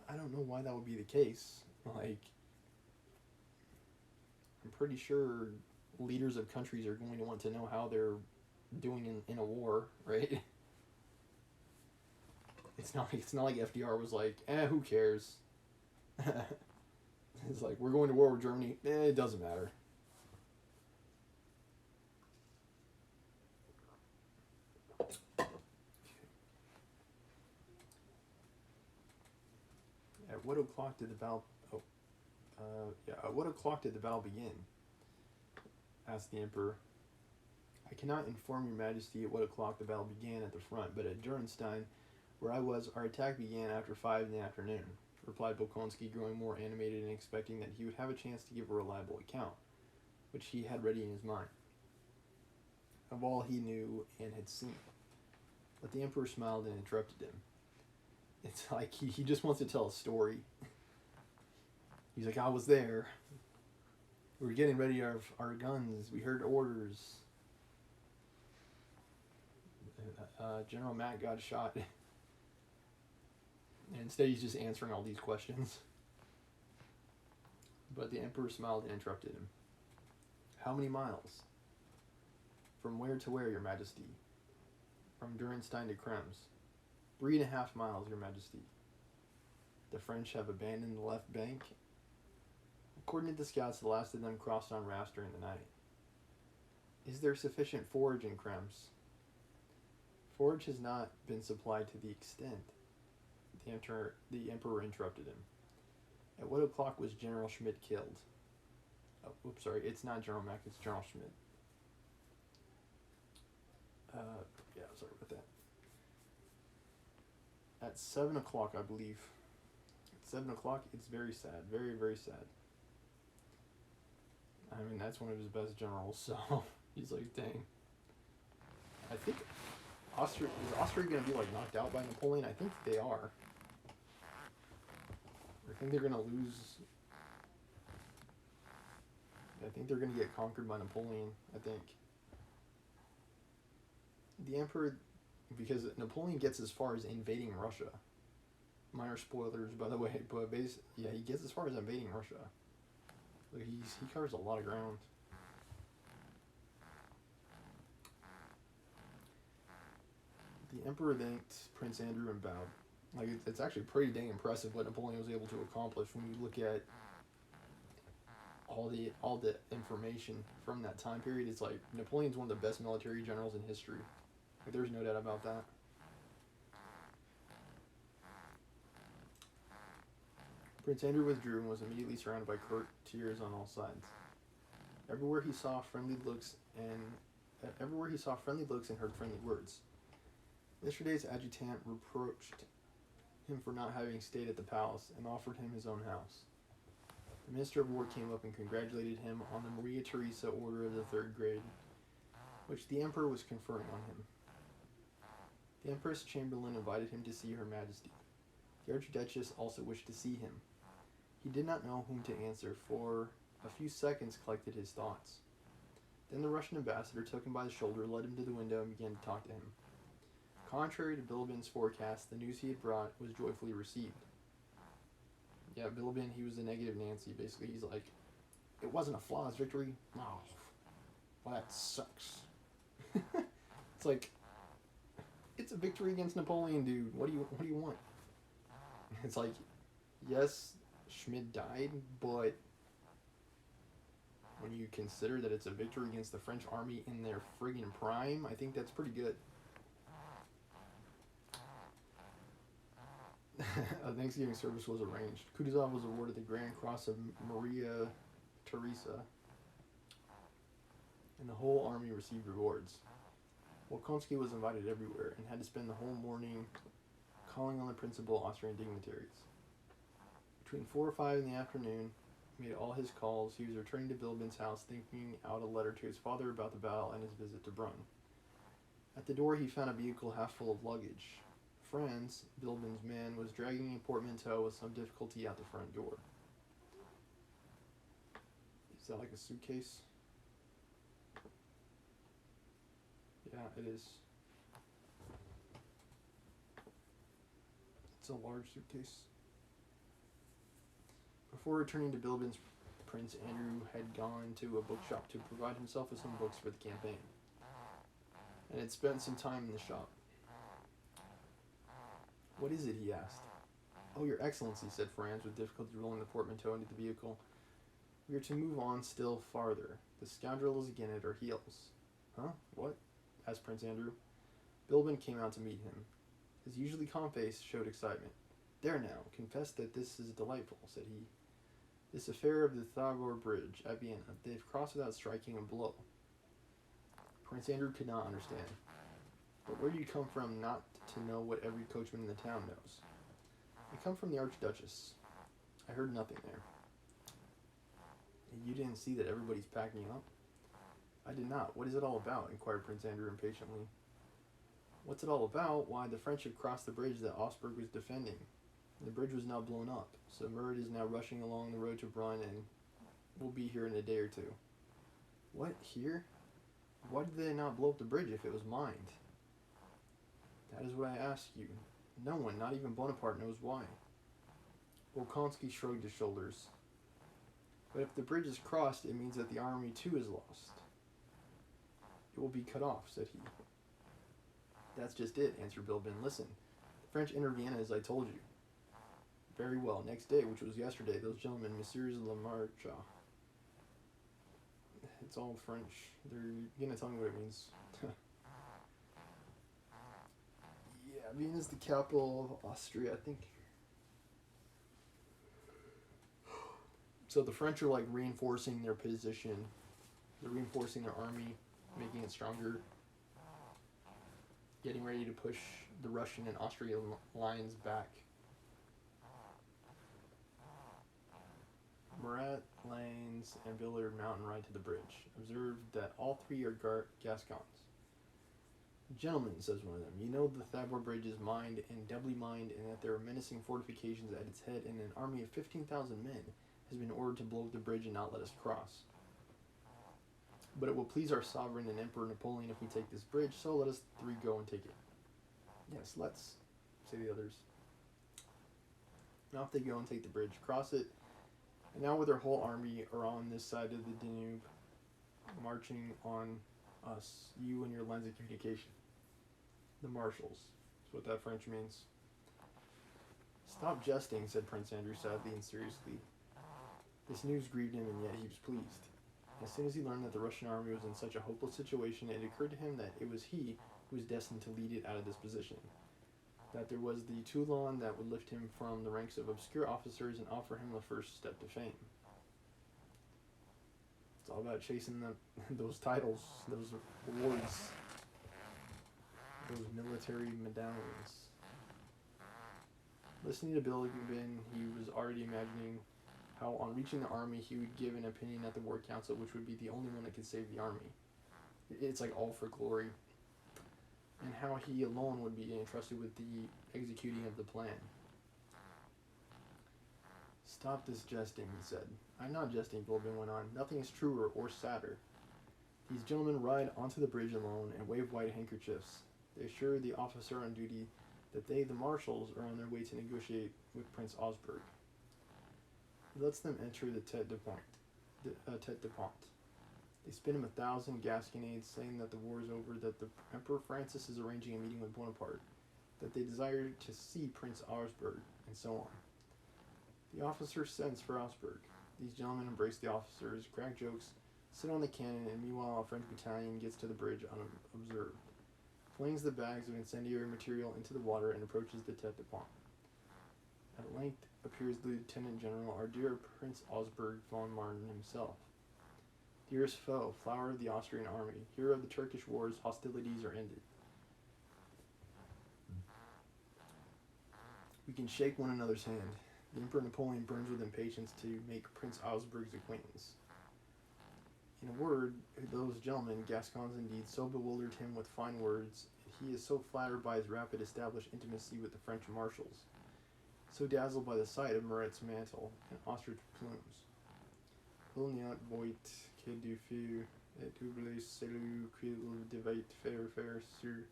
A: I don't know why that would be the case. Like, I'm pretty sure leaders of countries are going to want to know how they're doing in a war, right? It's not like FDR was like, who cares? It's like, we're going to war with Germany. It doesn't matter. At what o'clock did the battle? At what o'clock did the battle begin? Asked the emperor. I cannot inform your majesty at what o'clock the battle began at the front, but at Dürnstein, where I was, our attack began after 5 in the afternoon, replied Bolkonsky, growing more animated and expecting that he would have a chance to give a reliable account, which he had ready in his mind, of all he knew and had seen. But the emperor smiled and interrupted him. It's like he just wants to tell a story. He's like, I was there. We were getting ready our guns. We heard orders. General Matt got shot. And instead he's just answering all these questions. But the emperor smiled and interrupted him. How many miles? From where to where, your majesty? From Dürnstein to Krems. 3.5 miles, your majesty. The French have abandoned the left bank. According to the scouts, the last of them crossed on rafts during the night. Is there sufficient forage in Krems? Forage has not been supplied to the extent. The emperor interrupted him. At what o'clock was General Schmidt killed? It's not General Mack, it's General Schmidt. Sorry about that. At 7 o'clock, I believe. At 7 o'clock, it's very sad. Very, very sad. I mean, that's one of his best generals, so he's like, dang. I think is Austria going to be, like, knocked out by Napoleon? I think they are. I think they're going to lose. I think they're going to get conquered by Napoleon, I think. The emperor, because Napoleon gets as far as invading Russia. Minor spoilers, by the way, but he gets as far as invading Russia. Like he covers a lot of ground. The emperor thanked Prince Andrew and bowed. Like it's actually pretty dang impressive what Napoleon was able to accomplish when you look at all the information from that time period. It's like Napoleon's one of the best military generals in history. Like, there's no doubt about that. Prince Andrew withdrew and was immediately surrounded by courtiers on all sides. Everywhere he saw friendly looks and heard friendly words. Yesterday's adjutant reproached him for not having stayed at the palace and offered him his own house. The Minister of War came up and congratulated him on the Maria Theresa Order of the Third Grade, which the Emperor was conferring on him. The Empress Chamberlain invited him to see Her Majesty. The Archduchess also wished to see him. He did not know whom to answer, for a few seconds collected his thoughts. Then the Russian ambassador took him by the shoulder, led him to the window, and began to talk to him. Contrary to Bilibin's forecast, the news he had brought was joyfully received. Yeah, Bilibin, he was the negative Nancy. Basically, he's like, it wasn't a flawless victory. Oh, well, that sucks. It's like, it's a victory against Napoleon, dude. What do you want? It's like, yes, Schmidt died, but When you consider that it's a victory against the French army in their friggin' prime, I think that's pretty good. A Thanksgiving service was arranged. Kutuzov was awarded the Grand Cross of Maria Theresa, and the whole army received rewards. Wolkonsky was invited everywhere and had to spend the whole morning calling on the principal Austrian dignitaries. Between 4 or 5 in the afternoon, he made all his calls. He was returning to Bilbin's house, thinking out a letter to his father about the battle and his visit to Brunn. At the door, he found a vehicle half full of luggage. Franz, Bilbin's man, was dragging a portmanteau with some difficulty out the front door. Is that like a suitcase? Yeah, it is. It's a large suitcase. Before returning to Bilbin's, Prince Andrew had gone to a bookshop to provide himself with some books for the campaign, and had spent some time in the shop. "What is it?" he asked. "Oh, Your Excellency," said Franz, with difficulty rolling the portmanteau into the vehicle. "We are to move on still farther. The scoundrel is again at our heels." "Huh? What?" asked Prince Andrew. Bilbin came out to meet him. His usually calm face showed excitement. "There now, confess that this is delightful," said he. "This affair of the Thabor Bridge at Vienna, they've crossed without striking a blow." Prince Andrew could not understand. "But where do you come from not to know what every coachman in the town knows?" "I come from the Archduchess. I heard nothing there." "You didn't see that everybody's packing up?" "I did not. What is it all about?" inquired Prince Andrew impatiently. "What's it all about? Why, the French have crossed the bridge that Augsburg was defending. The bridge was now blown up, so Murat is now rushing along the road to Brunn and will be here in a day or two." "What, here? Why did they not blow up the bridge if it was mined?" "That is what I ask you. No one, not even Bonaparte, knows why." Bolkonsky shrugged his shoulders. "But if the bridge is crossed, it means that the army too is lost." "It will be cut off," said he. "That's just it," answered Bilbin. "Listen, the French enter Vienna as I told you." "Very well. Next day, which was yesterday, those gentlemen, Messieurs Lamarche." It's all French. They're gonna tell me what it means. Yeah, Vienna's the capital of Austria, I think. So the French are like reinforcing their position. They're reinforcing their army, making it stronger, getting ready to push the Russian and Austrian lines back. Murat, Lanes, and Villard mountain ride to the bridge. Observed that all three are Gascons. "Gentlemen," says one of them, "you know the Thabor Bridge is mined and doubly mined, and that there are menacing fortifications at its head, and an army of 15,000 men has been ordered to blow up the bridge and not let us cross. But it will please our sovereign and Emperor Napoleon if we take this bridge, so let us three go and take it." "Yes, let's," say the others. And off they go and take the bridge, cross it, and now with their whole army are on this side of the Danube, marching on us, you and your lines of communication. The marshals. That's what that French means. "Stop jesting," said Prince Andrew sadly and seriously. This news grieved him, and yet he was pleased. As soon as he learned that the Russian army was in such a hopeless situation, it occurred to him that it was he who was destined to lead it out of this position. That there was the Toulon that would lift him from the ranks of obscure officers and offer him the first step to fame. It's all about chasing those titles, those awards, those military medallions. Listening to Bilbin, he was already imagining how on reaching the army he would give an opinion at the war council which would be the only one that could save the army. It's like all for glory. And how he alone would be entrusted with the executing of the plan. "Stop this jesting," he said. "I'm not jesting," Bilbin went on. "Nothing is truer or sadder. These gentlemen ride onto the bridge alone and wave white handkerchiefs. They assure the officer on duty that they, the marshals, are on their way to negotiate with Prince Augsburg. He lets them enter the tete de pont. They spin him 1,000 gasconades, saying that the war is over, that the Emperor Francis is arranging a meeting with Bonaparte, that they desire to see Prince Augsburg, and so on. The officer sends for Augsburg. These gentlemen embrace the officers, crack jokes, sit on the cannon, and meanwhile a French battalion gets to the bridge unobserved, flings the bags of incendiary material into the water, and approaches the tete-de-pont. At length appears the Lieutenant General, our dear Prince Augsburg von Martin himself. Dearest foe, flower of the Austrian army, hero of the Turkish wars, hostilities are ended. We can shake one another's hand. The Emperor Napoleon burns with impatience to make Prince Augsburg's acquaintance. In a word, those gentlemen, Gascons indeed, so bewildered him with fine words, and he is so flattered by his rapid established intimacy with the French marshals, so dazzled by the sight of Murat's mantle and ostrich plumes. Il n'y a voit que du feu et double celui qu'il devait faire sur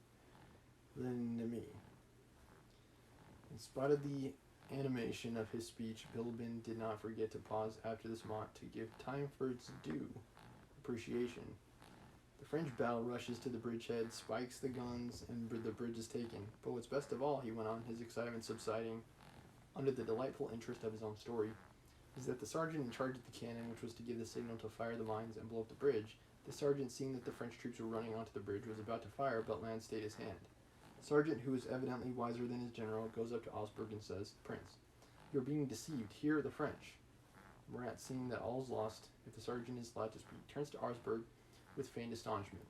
A: l'ennemi. In spite of the animation of his speech, Bilibin did not forget to pause after this mot to give time for its due appreciation. The French battle rushes to the bridgehead, spikes the guns, and the bridge is taken. But what's best of all, he went on, his excitement subsiding under the delightful interest of his own story, is that the sergeant in charge of the cannon, which was to give the signal to fire the mines and blow up the bridge, the sergeant, seeing that the French troops were running onto the bridge, was about to fire, but Land stayed his hand. The sergeant, who is evidently wiser than his general, goes up to Augsburg and says, Prince, you're being deceived. Here are the French. Murat, seeing that all is lost, if the sergeant is allowed to speak, turns to Augsburg with feigned astonishment.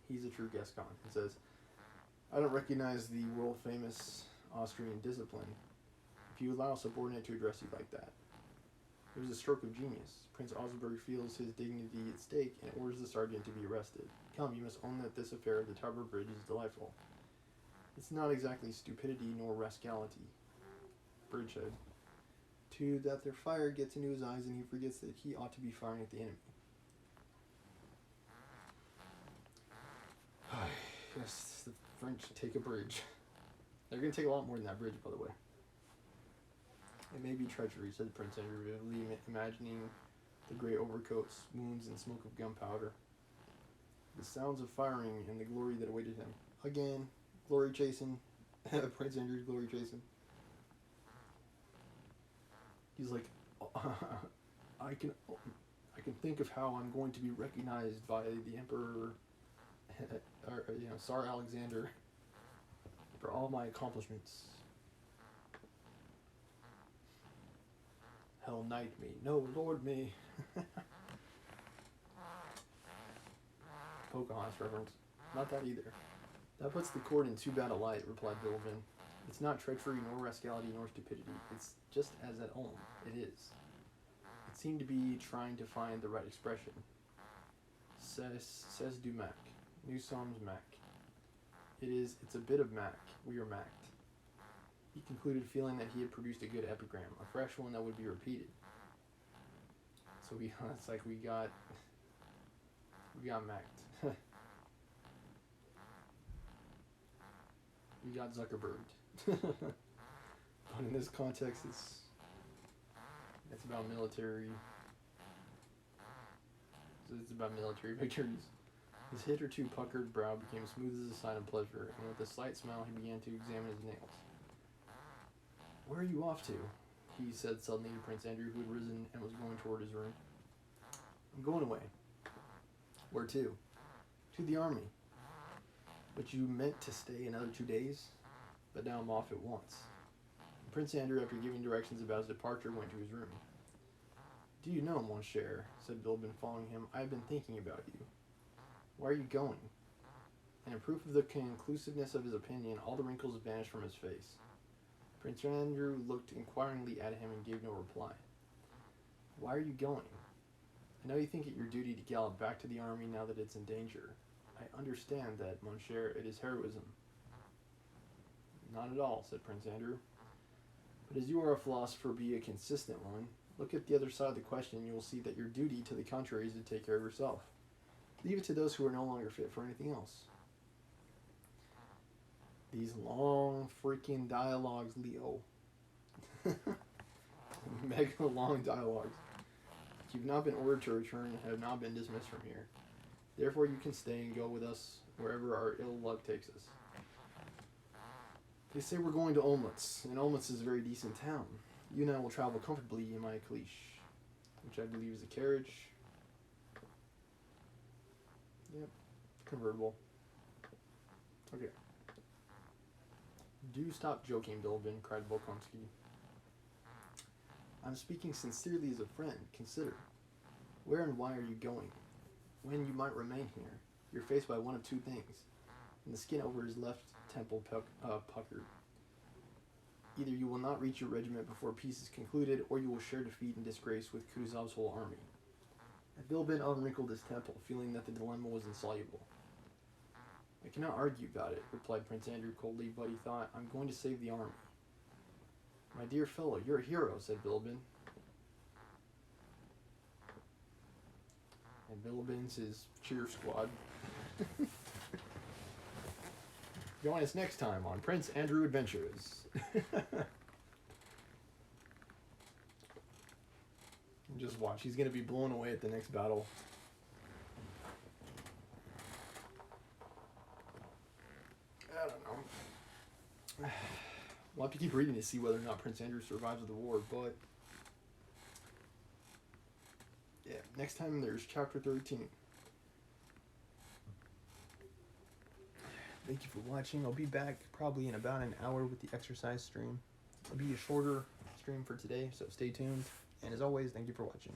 A: He's a true Gascon, and says, I don't recognize the world-famous Austrian discipline if you allow a subordinate to address you like that. It was a stroke of genius. Prince Augsburg feels his dignity at stake and orders the sergeant to be arrested. Come, you must own that this affair of the Tower Bridge is delightful. It's not exactly stupidity nor rascality. Bridgehead. 2. That their fire gets into his eyes and he forgets that he ought to be firing at the enemy. Yes, the French take a bridge. They're going to take a lot more than that bridge, by the way. It may be treachery, said Prince Andrew, vividly imagining the grey overcoats, wounds, and smoke of gunpowder. The sounds of firing and the glory that awaited him. Again, glory chasing. Prince Andrew's glory chasing. He's like, I can think of how I'm going to be recognized by the Emperor, or, Tsar Alexander, for all my accomplishments. Hell knight me, no lord me. Pocahontas reference. Not that either. That puts the court in too bad a light, replied Bilibin. It's not treachery, nor rascality, nor stupidity. It's just as at home. It is. It seemed to be trying to find the right expression. Says du Mac. Nous sommes Mac. It's a bit of Mac. We are Macked. He concluded, feeling that he had produced a good epigram, a fresh one that would be repeated. So it's like we got Macked. We got Zuckerberg. But in this context, it's about military. It's about military victories. His hitherto puckered brow became smooth as a sign of pleasure, and with a slight smile he began to examine his nails. Where are you off to? He said suddenly to Prince Andrew, who had risen and was going toward his room. I'm going away. Where to? To the army. But you meant to stay another 2 days? But now I'm off at once. And Prince Andrew, after giving directions about his departure, went to his room. Do you know, mon cher, said Bilibin, following him, I have been thinking about you. Why are you going? And in proof of the conclusiveness of his opinion, all the wrinkles vanished from his face. Prince Andrew looked inquiringly at him and gave no reply. Why are you going? I know you think it your duty to gallop back to the army now that it's in danger. I understand that, mon cher, it is heroism. Not at all, said Prince Andrew. But as you are a philosopher, be a consistent one. Look at the other side of the question and you will see that your duty to the contrary is to take care of yourself. Leave it to those who are no longer fit for anything else. These long freaking dialogues, Leo. Mega long dialogues. You've not been ordered to return and have not been dismissed from here. Therefore you can stay and go with us wherever our ill luck takes us. They say we're going to Olmütz, and Olmütz is a very decent town. You and I will travel comfortably in my caleche, which I believe is a carriage. convertible. Okay. Do stop joking, Bilibin, cried Bolkonsky. I'm speaking sincerely as a friend. Consider. Where and why are you going? When you might remain here, you're faced by one of two things, and the skin over his left temple puckered. Either you will not reach your regiment before peace is concluded, or you will share defeat and disgrace with Kutuzov's whole army. And Bilibin unwrinkled his temple, feeling that the dilemma was insoluble. I cannot argue about it, replied Prince Andrew coldly, but he thought, I'm going to save the army. My dear fellow, you're a hero, said Bilibin. And Bilibin's his cheer squad. Join us next time on Prince Andrew Adventures. Just watch, he's going to be blown away at the next battle. I don't know. We'll have to keep reading to see whether or not Prince Andrew survives the war, but yeah, next time there's chapter 13. Thank you for watching. I'll be back probably in about an hour with the exercise stream. It'll be a shorter stream for today, so stay tuned. And as always, thank you for watching.